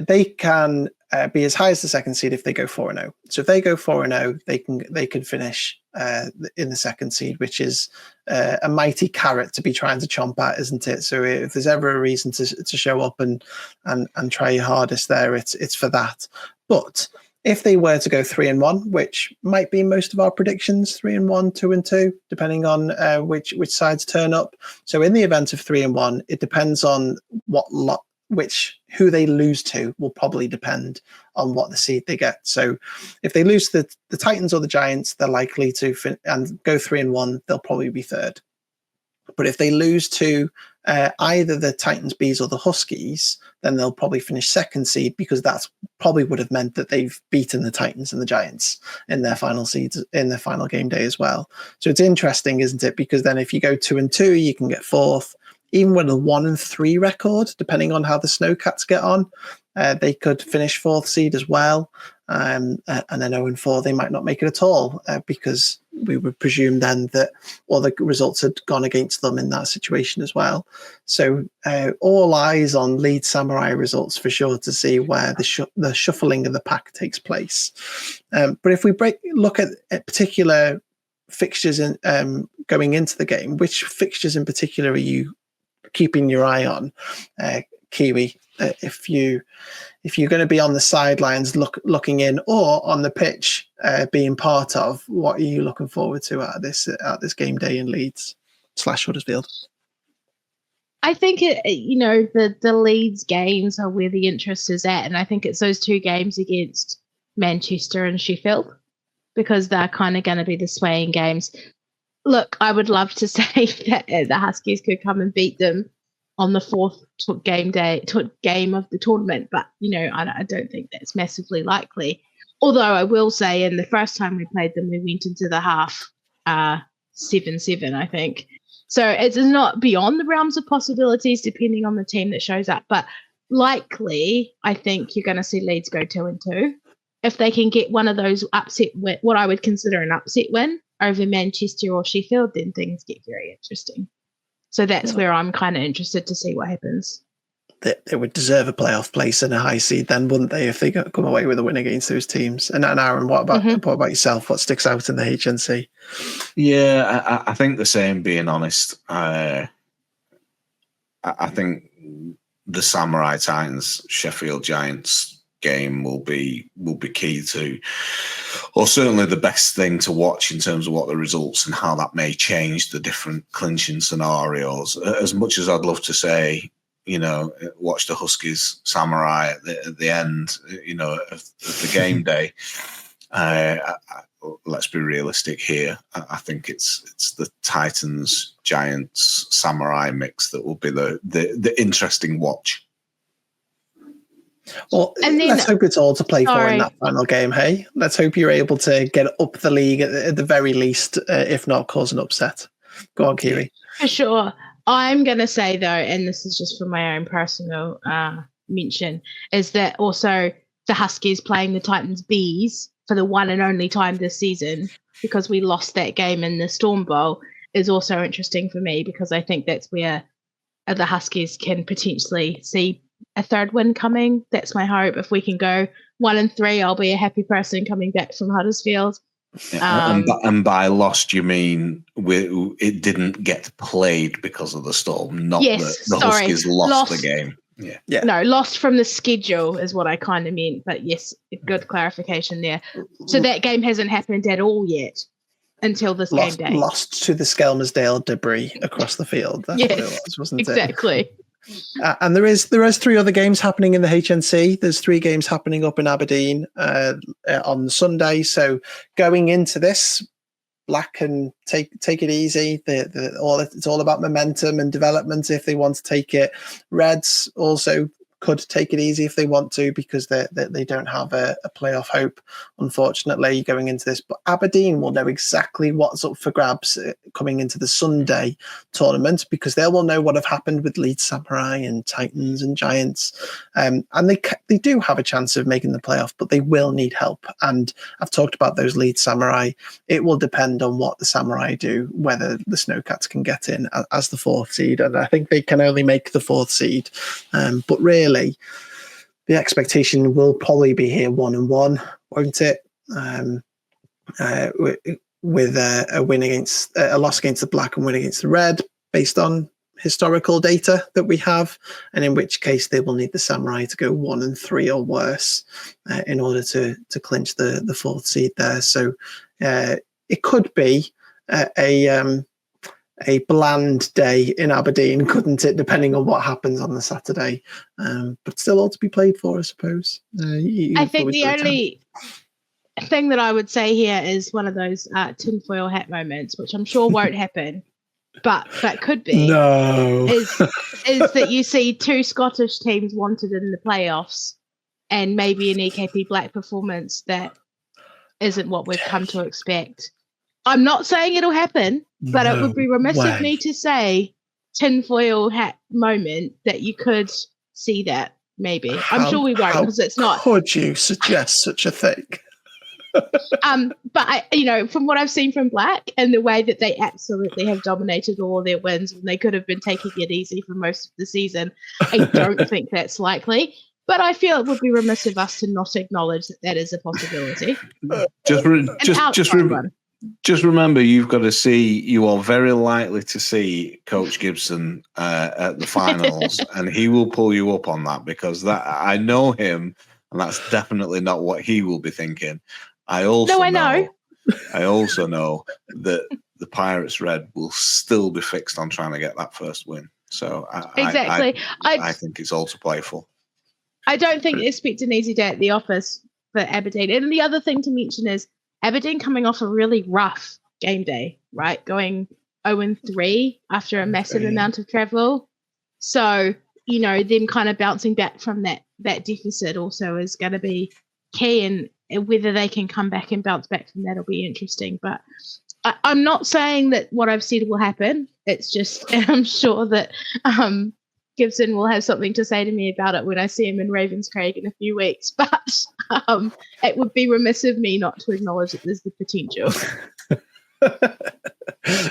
they can be as high as the 2nd seed if they go 4-0. So if they go 4-0, they can finish in the 2nd seed, which is a mighty carrot to be trying to chomp at, isn't it? So if there's ever a reason to show up and try your hardest there, it's for that. But if they were to go 3-1, which might be most of our predictions, 3-1, 2-2, depending on which sides turn up. So in the event of 3-1, it depends on who they lose to will probably depend on what the seed they get. So if they lose the Titans or the Giants, they're likely to and go 3-1, they'll probably be 3rd. But if they lose to either the Titans, Bees, or the Huskies, then they'll probably finish 2nd seed, because that's probably would have meant that they've beaten the Titans and the Giants in their final seeds in their final game day as well. So it's interesting, isn't it? Because then if you go 2-2, you can get 4th. Even with a 1-3 record, depending on how the Snowcats get on, they could finish 4th seed as well. And then 0-4, they might not make it at all, because we would presume then that all the results had gone against them in that situation as well. So all eyes on Leeds Samurai results for sure to see where the shuffling of the pack takes place. But if we look at particular fixtures going into the game, which fixtures in particular are you keeping your eye on, Kiwi? If you're going to be on the sidelines looking in, or on the pitch being part of, what are you looking forward to at this game day in Leeds / Huddersfield? I think the Leeds games are where the interest is at, and I think it's those 2 games against Manchester and Sheffield, because they're kind of going to be the swaying games. Look, I would love to say that the Huskies could come and beat them on the fourth game of the tournament, but I don't think that's massively likely. Although I will say, in the first time we played them, we went into the half 7-7, I think. So it's not beyond the realms of possibilities, depending on the team that shows up. But likely, I think you're going to see Leeds go 2-2. If they can get one of those what I would consider an upset win over Manchester or Sheffield, then things get very interesting. So that's where I'm kind of interested to see what happens. They would deserve a playoff place and a high seed then, wouldn't they, if they come away with a win against those teams? And Aaron, what about yourself? What sticks out in the HNC? Yeah, I think the same, being honest. I think the Samurai Titans Sheffield Giants game will be key to, or certainly the best thing to watch in terms of what the results and how that may change the different clinching scenarios. As much as I'd love to say, watch the Huskies Samurai at the end, of the game day. Let's be realistic here. I think it's the Titans Giants Samurai mix that will be the interesting watch. Well, let's hope it's all to play for in that final game, hey? Let's hope you're able to get up the league at the very least, if not cause an upset. Go on, Kiwi. For sure. I'm going to say, though, and this is just for my own personal mention, is that also the Huskies playing the Titans Bees for the one and only time this season, because we lost that game in the Storm Bowl, is also interesting for me, because I think that's where the Huskies can potentially see a third win coming. That's my hope. If we can go 1-3, I'll be a happy person coming back from Huddersfield. Yeah, and by lost, you mean it didn't get played because of the storm, not that the Huskies lost the game. Yeah. No, lost from the schedule is what I kind of meant. But yes, good clarification there. So that game hasn't happened at all yet until this game day. Lost to the Skelmersdale debris across the field. That's what it was, wasn't it? Exactly. And there is 3 other games happening in the HNC. There's 3 games happening up in Aberdeen on Sunday. So going into this, Black can take it easy. It's all about momentum and development if they want to take it. Reds also could take it easy if they want to, because they don't have a playoff hope, unfortunately, going into this. But Aberdeen will know exactly what's up for grabs coming into the Sunday tournament, because they will know what have happened with Leeds Samurai and Titans and Giants. And they do have a chance of making the playoff, but they will need help. And I've talked about those Leeds Samurai. It will depend on what the Samurai do, whether the Snowcats can get in as the 4th seed. And I think they can only make the 4th seed. But really, the expectation will probably be here 1-1, won't it? With a win against a loss against the Black and win against the Red, based on historical data that we have, and in which case they will need the Samurai to go 1-3 or worse in order to clinch the 4th seed there. So it could be a bland day in Aberdeen, couldn't it, depending on what happens on the Saturday, but still all to be played for, I suppose. I think the only thing that I would say here is one of those tinfoil hat moments, which I'm sure won't happen, but that could be. No. is that you see 2 Scottish teams wanted in the playoffs, and maybe an EKP Black performance that isn't what we've come to expect. I'm not saying it'll happen, but it would be remiss of me to say tinfoil hat moment that you could see that, maybe. I'm sure we won't, because it's not. Could you suggest such a thing? But from what I've seen from Black and the way that they absolutely have dominated all of their wins, when they could have been taking it easy for most of the season, I don't think that's likely. But I feel it would be remiss of us to not acknowledge that is a possibility. Just remember, you've got to see. You are very likely to see Coach Gibson at the finals, and he will pull you up on that, because I know him, and that's definitely not what he will be thinking. I also know that the Pirates Red will still be fixed on trying to get that first win. So I think it's all to play for. I don't think they expect an easy day at the office for Aberdeen. And the other thing to mention is Aberdeen coming off a really rough game day, right? Going 0-3 after a massive amount of travel. So, them kind of bouncing back from that deficit also is going to be key, and whether they can come back and bounce back from that will be interesting. But I'm not saying that what I've said will happen. It's just I'm sure that Gibson will have something to say to me about it when I see him in Ravenscraig in a few weeks. But it would be remiss of me not to acknowledge that there's the potential.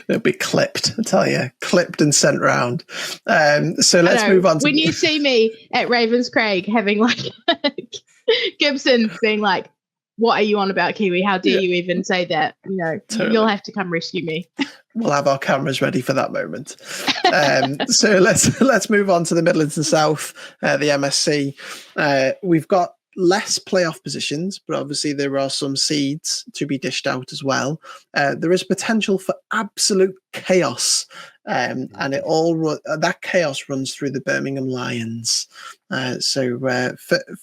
It'll be clipped, I tell you, clipped and sent round. So let's move on. When you see me at Ravenscraig having like Gibson being like, "What are you on about, Kiwi? How dare you even say that?" Totally. You'll have to come rescue me. We'll have our cameras ready for that moment. So let's move on to the Midlands and South, the MSC. We've got less playoff positions, but obviously there are some seeds to be dished out as well. There is potential for absolute chaos, and that chaos runs through the Birmingham Lions. So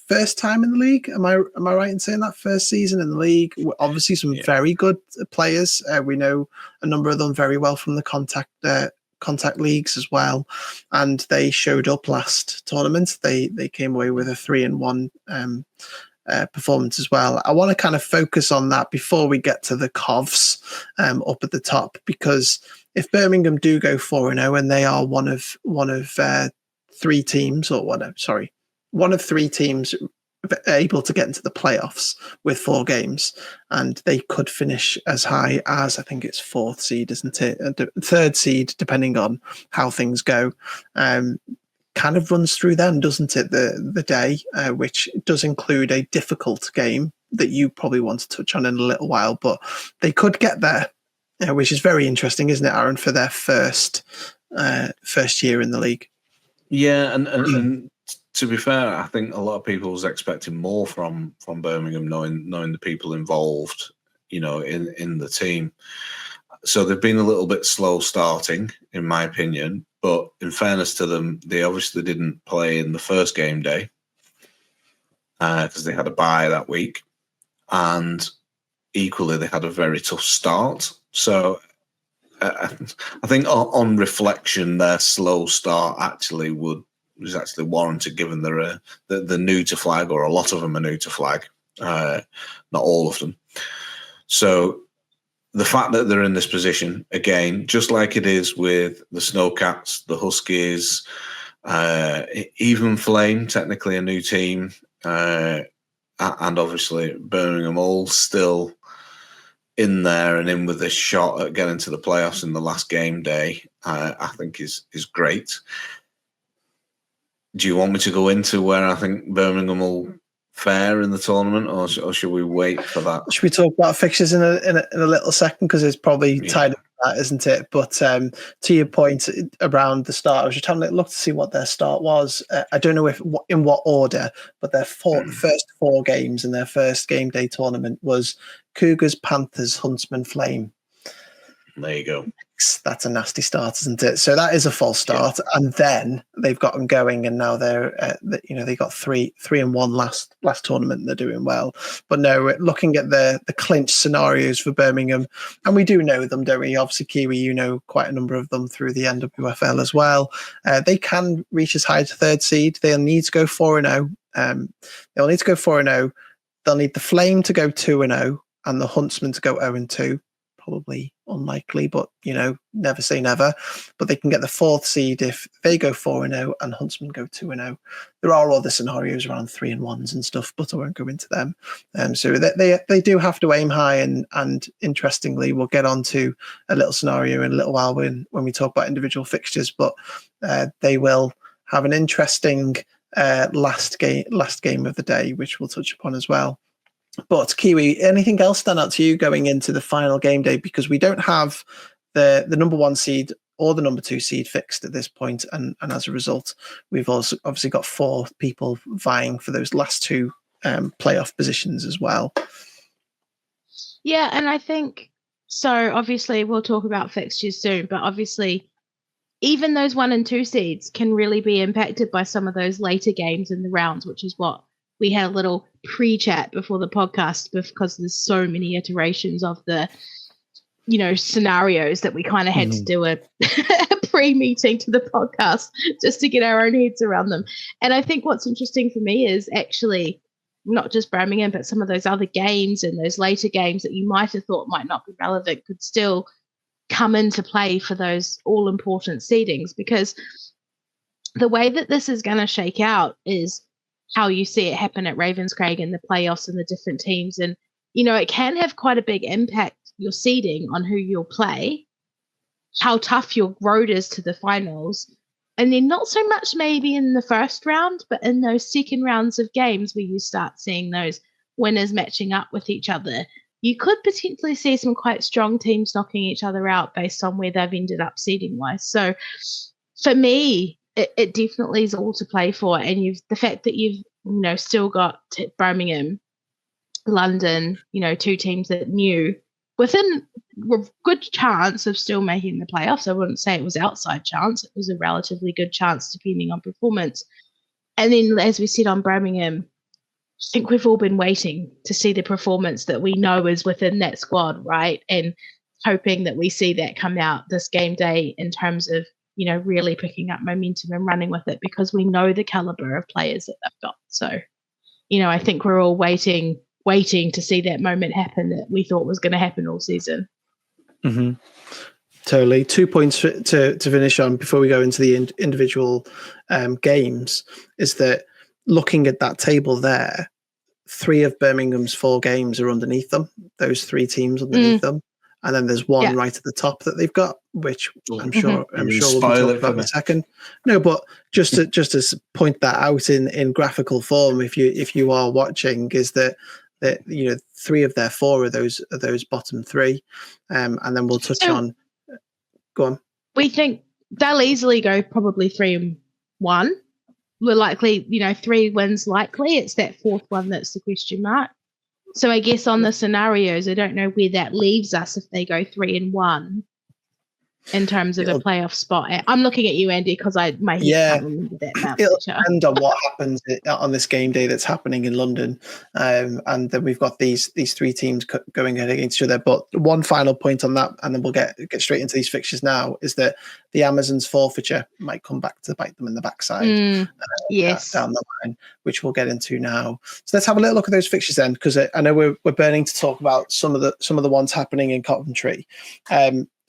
first time in the league, am I right in saying that? First season in the league. Obviously some very good players. We know a number of them very well from the contact leagues as well, and they showed up last tournament. They came away with a 3-1 performance as well. I want to kind of focus on that before we get to the Covs up at the top, because if Birmingham do go 4-0 and they are one of three teams, or one of three teams able to get into the playoffs with 4 games, and they could finish as high as, I think it's 4th seed, isn't it? 3rd seed, depending on how things go. Kind of runs through them, doesn't it? The day, which does include a difficult game that you probably want to touch on in a little while, but they could get there, which is very interesting, isn't it, Arran, for their first year in the league? Yeah, and to be fair, I think a lot of people was expecting more from Birmingham, knowing the people involved, in the team. So they've been a little bit slow starting, in my opinion. But in fairness to them, they obviously didn't play in the first game day because they had a bye that week, and equally they had a very tough start. So I think on reflection, their slow start was actually warranted, given they're the new to flag, or a lot of them are new to flag, not all of them. So the fact that they're in this position, again, just like it is with the Snowcats, the Huskies, even Flame, technically a new team, and obviously Birmingham, all still in there and in with this shot at getting to the playoffs in the last game day, I think is great. Do you want me to go into where I think Birmingham will fare in the tournament, or should we wait for that? Should we talk about fixtures in a little second, because it's probably tied into that, isn't it? But to your point around the start, I was just having a look to see what their start was. I don't know in what order, but their first 4 games in their first game day tournament was Cougars, Panthers, Huntsmen, Flame. There you go. That's a nasty start, isn't it? So that is a false start, and then they've got them going, and now they're, they got 3-1 last tournament. They're doing well, but no, looking at the clinch scenarios for Birmingham, and we do know them, don't we? Obviously, Kiwi, you know quite a number of them through the NWFL as well. They can reach as high as 3rd seed. They'll need to go 4-0. They'll need to go 4-0. They'll need the Flame to go 2-0 and the Huntsmen to go 0-2. Probably unlikely, but never say never. But they can get the 4th seed if they go 4-0 and Huntsmen go 2-0. There are other scenarios around 3-1s and stuff, but I won't go into them. So they do have to aim high, and interestingly, we'll get on to a little scenario in a little while when we talk about individual fixtures. But they will have an interesting last game of the day, which we'll touch upon as well. But Kiwi, anything else stand out to you going into the final game day? Because we don't have the number 1 seed or the number 2 seed fixed at this point, and as a result, we've also obviously got 4 people vying for those last 2 playoff positions as well. Yeah, and I think so. Obviously, we'll talk about fixtures soon, but obviously, even those 1 and 2 seeds can really be impacted by some of those later games in the rounds, which is what we had a little pre-chat before the podcast, because there's so many iterations of the scenarios that we kind of had to do a pre-meeting to the podcast just to get our own heads around them. And I think what's interesting for me is actually not just Birmingham, but some of those other games and those later games that you might have thought might not be relevant could still come into play for those all-important seedings, because the way that this is going to shake out is how you see it happen at Ravenscraig and the playoffs and the different teams. And, it can have quite a big impact, your seeding, on who you'll play, how tough your road is to the finals, and then not so much maybe in the first round, but in those second rounds of games where you start seeing those winners matching up with each other. You could potentially see some quite strong teams knocking each other out based on where they've ended up seeding-wise. So for me, it definitely is all to play for. And the fact that you've still got Birmingham, London, two teams that knew within a good chance of still making the playoffs. I wouldn't say it was outside chance. It was a relatively good chance depending on performance. And then, as we said on Birmingham, I think we've all been waiting to see the performance that we know is within that squad, right? And hoping that we see that come out this game day in terms of, really picking up momentum and running with it, because we know the caliber of players that they've got. So, I think we're all waiting to see that moment happen that we thought was going to happen all season. Mm-hmm. Totally. 2 points to finish on before we go into the individual games is that looking at that table there, 3 of Birmingham's 4 games are underneath them, those 3 teams underneath them. And then there's one right at the top that they've got, which I'm sure we'll be talking about in a second. No, but just to point that out in graphical form, if you are watching, is that 3 of their 4 are those bottom 3, and then we'll touch on. Go on. We think they'll easily go probably 3-1. We're likely, 3 wins likely. It's that 4th one that's the question mark. So I guess on the scenarios, I don't know where that leaves us if they go 3-1 in terms of a playoff spot. I'm looking at you, Andy, because my head can't remember that. It'll depend on what happens on this game day that's happening in London, and then we've got these 3 teams going against each other. But one final point on that, and then we'll get straight into these fixtures now, is that the Amazons forfeiture might come back to bite them in the backside. Yes, down the line, which we'll get into now. So let's have a little look at those fixtures then, because I know we're burning to talk about some of the ones happening in Coventry.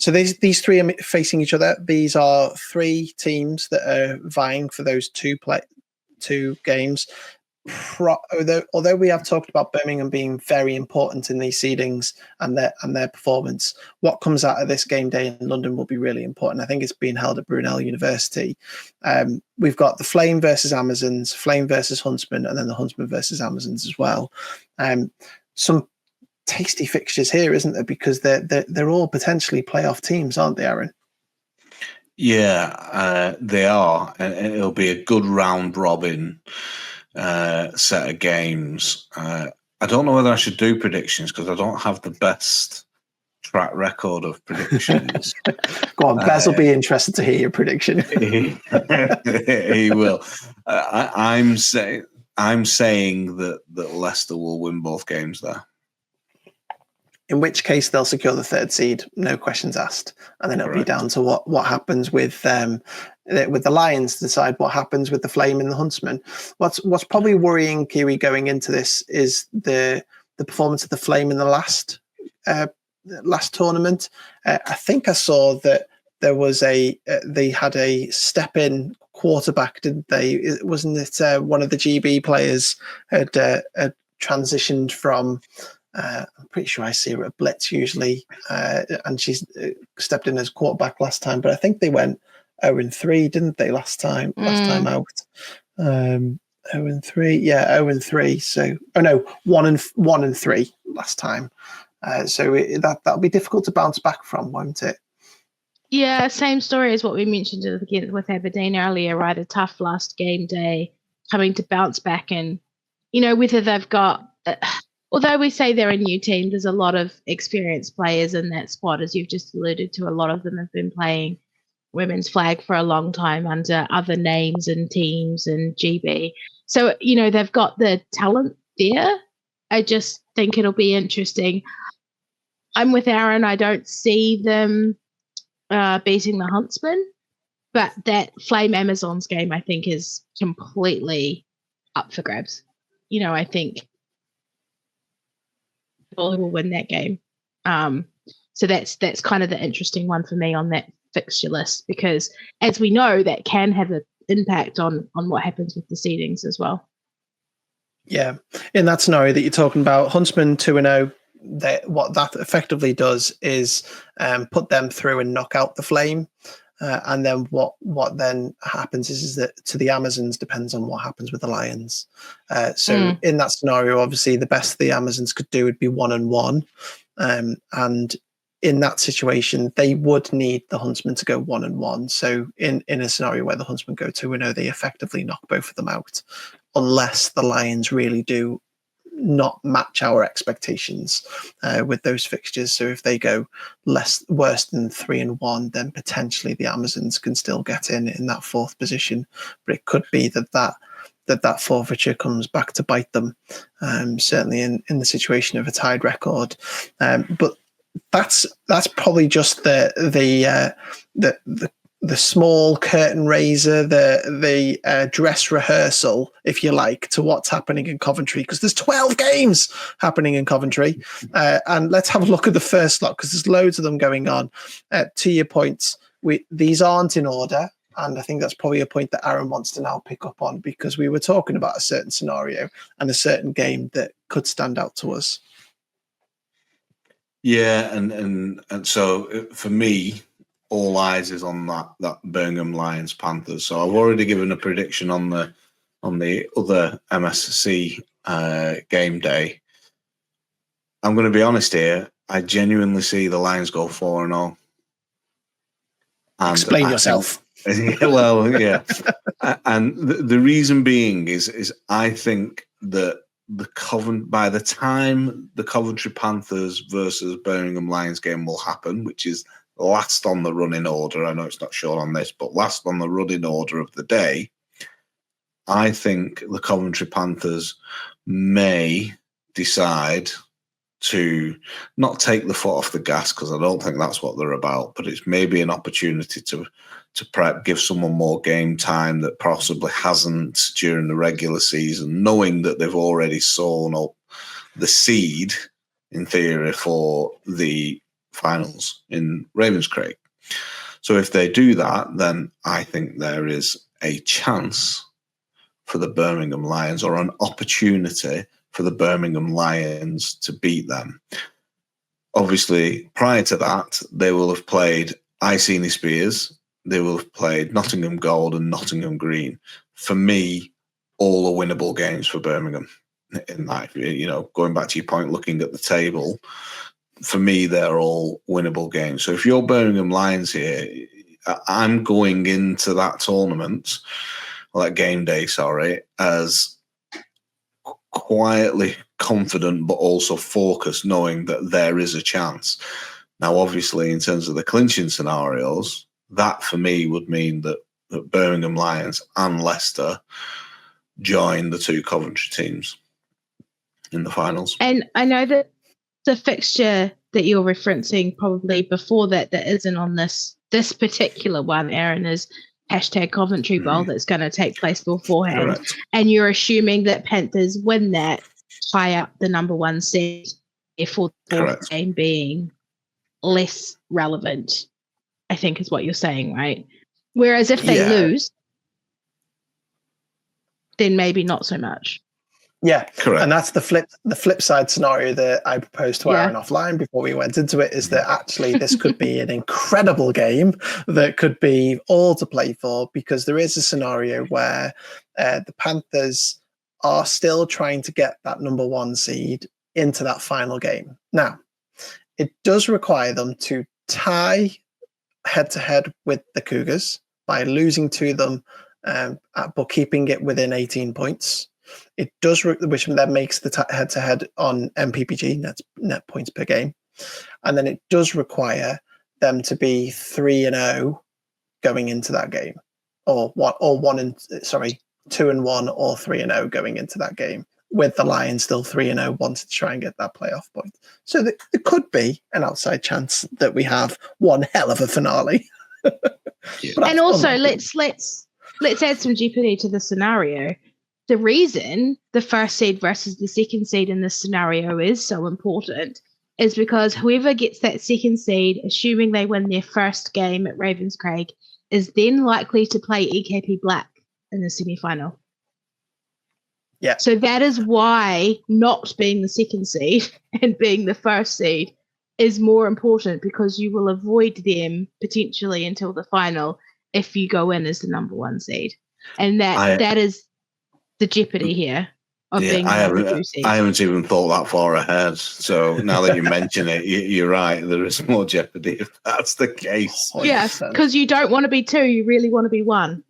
So these 3 are facing each other. These are 3 teams that are vying for those 2 games. Although we have talked about Birmingham being very important in these seedings and their performance, what comes out of this game day in London will be really important. I think it's being held at Brunel University. We've got the Flame versus Amazons, Flame versus Huntsman, and then the Huntsman versus Amazons as well. Some tasty fixtures here, isn't there? Because they're all potentially playoff teams, aren't they, Arran? Yeah, they are, and it'll be a good round robin set of games. I don't know whether I should do predictions because I don't have the best track record of predictions. Go on, Bez will be interested to hear your prediction. He will. I'm saying that Leicester will win both games there. In which case they'll secure the 3rd seed, no questions asked, and then it'll be down to what happens with the Lions to decide what happens with the Flame and the Huntsman. What's probably worrying Kiwi going into this is the performance of the Flame in the last tournament. I think I saw that there was they had a step in quarterback, didn't they? Wasn't it one of the GB players had transitioned from? I'm pretty sure I see her at Blitz usually, and she's stepped in as quarterback last time. But I think they went 0-3, didn't they, last time out? 0-3, yeah, 0-3. So, 1-3 last time. So that'll be difficult to bounce back from, won't it? Yeah, same story as what we mentioned with Aberdeen earlier, right? A tough last game day, coming to bounce back, and whether they've got. Although we say they're a new team, there's a lot of experienced players in that squad, as you've just alluded to. A lot of them have been playing women's flag for a long time under other names and teams and GB. So, they've got the talent there. I just think it'll be interesting. I'm with Arran. I don't see them beating the Huntsmen, but that Flame Amazons game, I think, is completely up for grabs. I think Ball will win that game. So that's kind of the interesting one for me on that fixture list, because as we know, that can have an impact on what happens with the seedings as well. Yeah, in that scenario that you're talking about, Huntsman 2-0, what that effectively does is put them through and knock out the Flame. And then what then happens is that to the Amazons depends on what happens with the Lions. In that scenario, obviously the best the Amazons could do would be 1-1. And in that situation, they would need the Huntsman to go 1-1. So in a scenario where the Huntsman go 2-0, they effectively knock both of them out, unless the Lions really do not match our expectations with those fixtures. So if they go worse than 3-1, then potentially the Amazons can still get in that fourth position. But it could be that forfeiture comes back to bite them, certainly in the situation of a tied record. But that's probably just the small curtain raiser, the dress rehearsal, if you like, to what's happening in Coventry, because there's 12 games happening in Coventry. And let's have a look at the first lot, because there's loads of them going on. To your points, these aren't in order. And I think that's probably a point that Arran wants to now pick up on, because we were talking about a certain scenario and a certain game that could stand out to us. Yeah, and so for me, all eyes is on that Birmingham Lions Panthers. So I've already given a prediction on the other MSC game day. I'm going to be honest here. I genuinely see the Lions go 4-0. Explain yourself. Well, yeah. And the reason being is I think that by the time the Coventry Panthers versus Birmingham Lions game will happen, which is last on the running order, I know it's not shown on this, but last on the running order of the day, I think the Coventry Panthers may decide to not take the foot off the gas, because I don't think that's what they're about, but it's maybe an opportunity to prep, give someone more game time that possibly hasn't during the regular season, knowing that they've already sown up the seed, in theory, for the finals in Ravenscraig. So if they do that, then I think there is a chance for the Birmingham Lions, or an opportunity for the Birmingham Lions to beat them. Obviously, prior to that, they will have played Iceni Spears, they will have played Nottingham Gold and Nottingham Green. For me, all are winnable games for Birmingham. In that, going back to your point, looking at the table, for me, they're all winnable games. So if you're Birmingham Lions here, I'm going into that tournament, or that game day, as quietly confident, but also focused, knowing that there is a chance. Now, obviously, in terms of the clinching scenarios, that for me would mean that Birmingham Lions and Leicester join the two Coventry teams in the finals. And I know that the fixture that you're referencing probably before that isn't on this particular one, Arran, is #Coventry Bowl that's going to take place beforehand. Correct. And you're assuming that Panthers win that, tie up the number one seed, therefore the fourth game being less relevant, I think is what you're saying, right? Whereas if they lose, then maybe not so much. Yeah, correct. And that's the flip side scenario that I proposed to Arran offline before we went into it, is that actually this could be an incredible game that could be all to play for, because there is a scenario where the Panthers are still trying to get that number one seed into that final game. Now, it does require them to tie head-to-head with the Cougars by losing to them, but keeping it within 18 points. It does, which then makes the head-to-head on MPPG, net points per game. And then it does require them to be 3-0 going into that game, or 2-1 or 3-0 going into that game. with the Lions still 3-0, wanted to try and get that playoff point. So there could be an outside chance that we have one hell of a finale. And also, let's add some jeopardy to the scenario. The reason the first seed versus the second seed in this scenario is so important is because whoever gets that second seed, assuming they win their first game at Ravenscraig, is then likely to play EKP Black in the semi-final. Yeah. So that is why not being the second seed and being the first seed is more important, because you will avoid them potentially until the final if you go in as the number one seed. And that is the jeopardy here of being the number two seed. I haven't even thought that far ahead. So now that you mention it, you're right. There is more jeopardy if that's the case. Yes, because you don't want to be two. You really want to be one.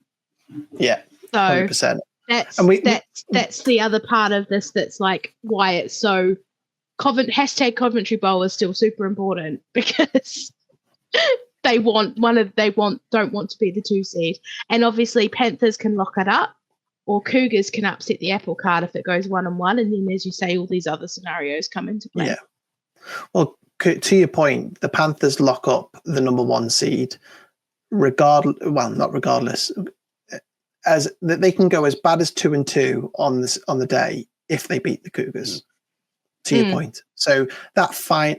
Yeah, so 100%. That's the other part of this. That's like why it's so hashtag Coventry Bowl is still super important, because don't want to be the two seed. And obviously Panthers can lock it up, or Cougars can upset the apple cart if it goes 1-1, and then, as you say, all these other scenarios come into play. Yeah. Well, to your point, the Panthers lock up the number one seed, not regardless, as they can go as bad as 2-2 on the day if they beat the Cougars. To your point, so that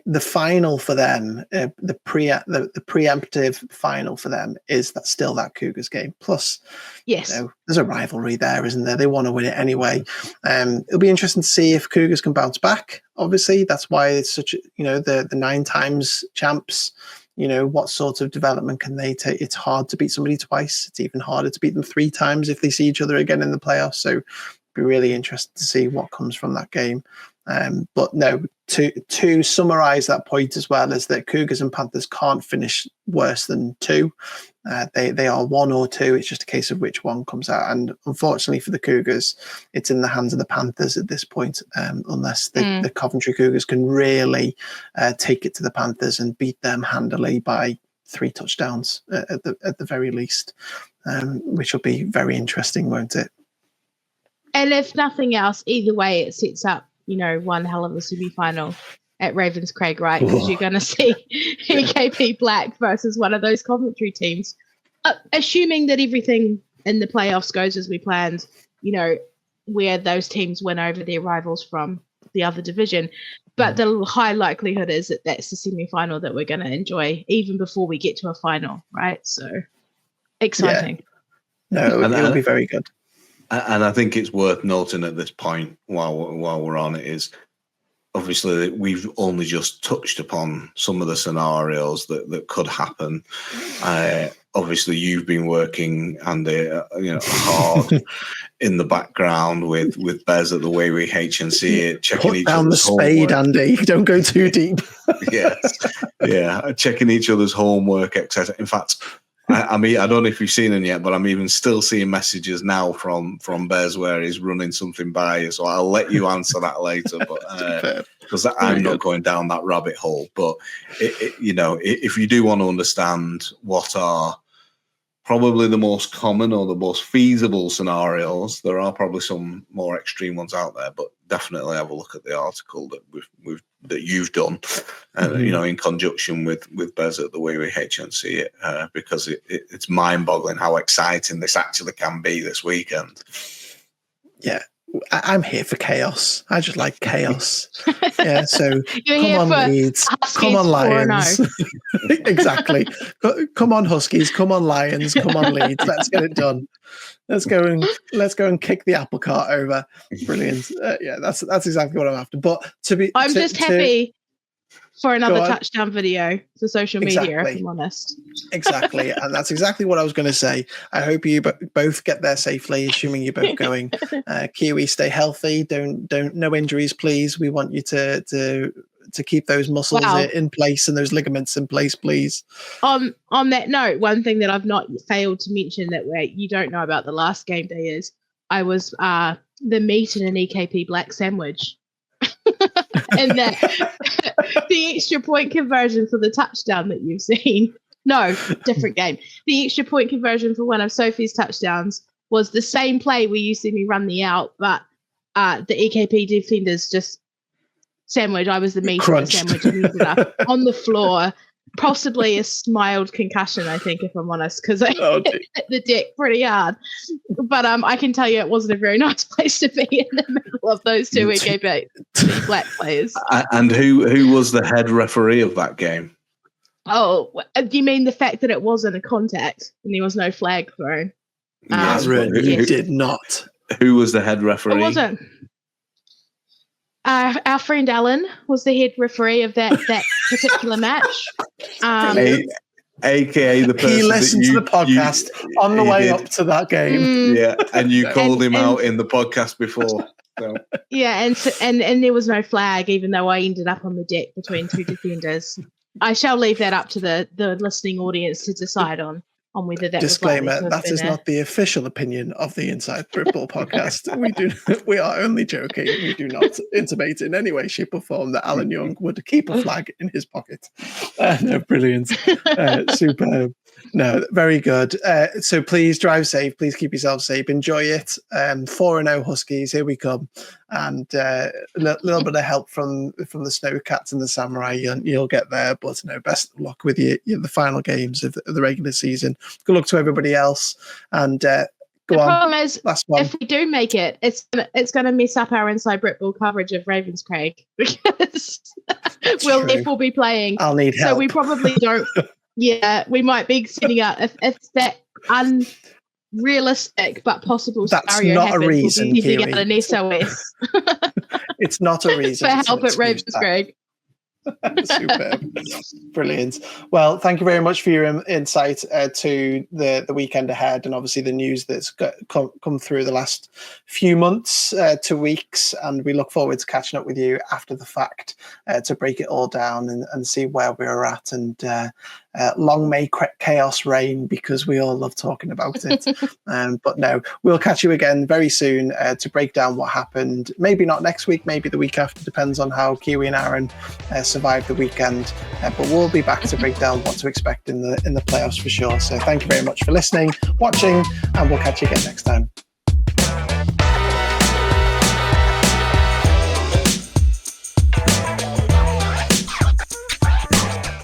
the final for them, the preemptive final for them is still that Cougars game. Plus, yes, there's a rivalry there, isn't there? They want to win it anyway. It'll be interesting to see if Cougars can bounce back. Obviously, that's why it's such the 9 times champs. What sort of development can they take? It's hard to beat somebody twice. It's even harder to beat them 3 times if they see each other again in the playoffs. So, it'll be really interesting to see what comes from that game. But no, to summarize that point as well, is that Cougars and Panthers can't finish worse than 2. They are 1 or 2. It's just a case of which one comes out. And unfortunately for the Cougars, it's in the hands of the Panthers at this point, unless the Coventry Cougars can really take it to the Panthers and beat them handily by 3 touchdowns at the very least, which will be very interesting, won't it? And if nothing else, either way, it sets up one hell of a semi-final at Ravenscraig, right? Because you're going to see EKP Black versus one of those Coventry teams. Assuming that everything in the playoffs goes as we planned, where those teams win over their rivals from the other division. But the high likelihood is that that's the semi-final that we're going to enjoy even before we get to a final, right? So exciting. Yeah. No, it'll be very good. And I think it's worth noting at this point, while we're on it, is obviously we've only just touched upon some of the scenarios that could happen. Obviously, you've been working, Andy, hard in the background with Bez at the way we H&C it, checking each down other's the spade, homework. Andy. Don't go too deep. Yes, yeah, checking each other's homework, etc. In fact, I mean, I don't know if you've seen them yet, but I'm even still seeing messages now from Bez where he's running something by you. So I'll let you answer that later, but because I'm not going down that rabbit hole. But if you do want to understand what are probably the most common or the most feasible scenarios, there are probably some more extreme ones out there. But definitely have a look at the article that you've done, in conjunction with Bez at the way we H&C it, because it's mind-boggling how exciting this actually can be this weekend. Yeah, I'm here for chaos. I just like chaos. Yeah, so come on, Leeds. Come on, Lions. Exactly. Come on, Huskies. Come on, Lions. Come on, Leeds. Let's get it done. Let's go and kick the apple cart over. Brilliant. Yeah, that's exactly what I'm after. But I'm just happy for another touchdown video for social media, if I'm honest. Exactly. And that's exactly what I was going to say. I hope you both get there safely, assuming you're both going. Kiwi, stay healthy. Don't no injuries, please. We want you to keep those muscles in place and those ligaments in place, please. On that note, one thing that I've not failed to mention that you don't know about the last game day is I was the meat in an EKP Black sandwich. And that the extra point conversion for the touchdown that you've seen, no, different game. The extra point conversion for one of Sophie's touchdowns was the same play where you see me run the out, but the EKP defenders just sandwich. I was the meat of the sandwich and ended up on the floor. Possibly a mild concussion, I think, if I'm honest, because I hit the deck pretty hard. But I can tell you it wasn't a very nice place to be in the middle of those two EKP black players. And who was the head referee of that game? Oh, do you mean the fact that it wasn't a contact and there was no flag thrown? Yes, you did not. Who was the head referee? It wasn't. Our friend Alan was the head referee of that particular match. AKA the person he listened to the podcast on the way up to that game. Yeah, and you called him out in the podcast before. So. Yeah, and there was no flag, even though I ended up on the deck between two defenders. I shall leave that up to the listening audience to decide on whether that disclaimer, that is not the official opinion of the Inside Britball podcast. We are only joking. We do not intimate in any way, shape or form that Alan Young would keep a flag in his pocket. No, brilliant. Superb. No, very good. So please drive safe. Please keep yourself safe. Enjoy it. 4-0 Huskies. Here we come. And a little bit of help from the Snowcats and the Samurai. You'll get there. But no, best of luck with the final games of the regular season. Good luck to everybody else. And go on. The problem is, if we do make it, it's going to mess up our Inside Britball coverage of Ravenscraig because we'll therefore be playing. I'll need help. So we probably don't. Yeah, we might be setting up if that unrealistic but possible scenario not happens, a reason, we'll be Kiwi. giving out an SOS. It's not a reason for help at Ravenscraig. Superb. Brilliant. Well, thank you very much for your insight to the weekend ahead and obviously the news that's come through the last few months to weeks, and we look forward to catching up with you after the fact to break it all down and see where we're at, and long may chaos reign, because we all love talking about it. But no, we'll catch you again very soon to break down what happened. Maybe not next week, maybe the week after, depends on how Kiwi and Arran survive the weekend. But we'll be back to break down what to expect in the playoffs for sure. So thank you very much for listening, watching, and we'll catch you again next time.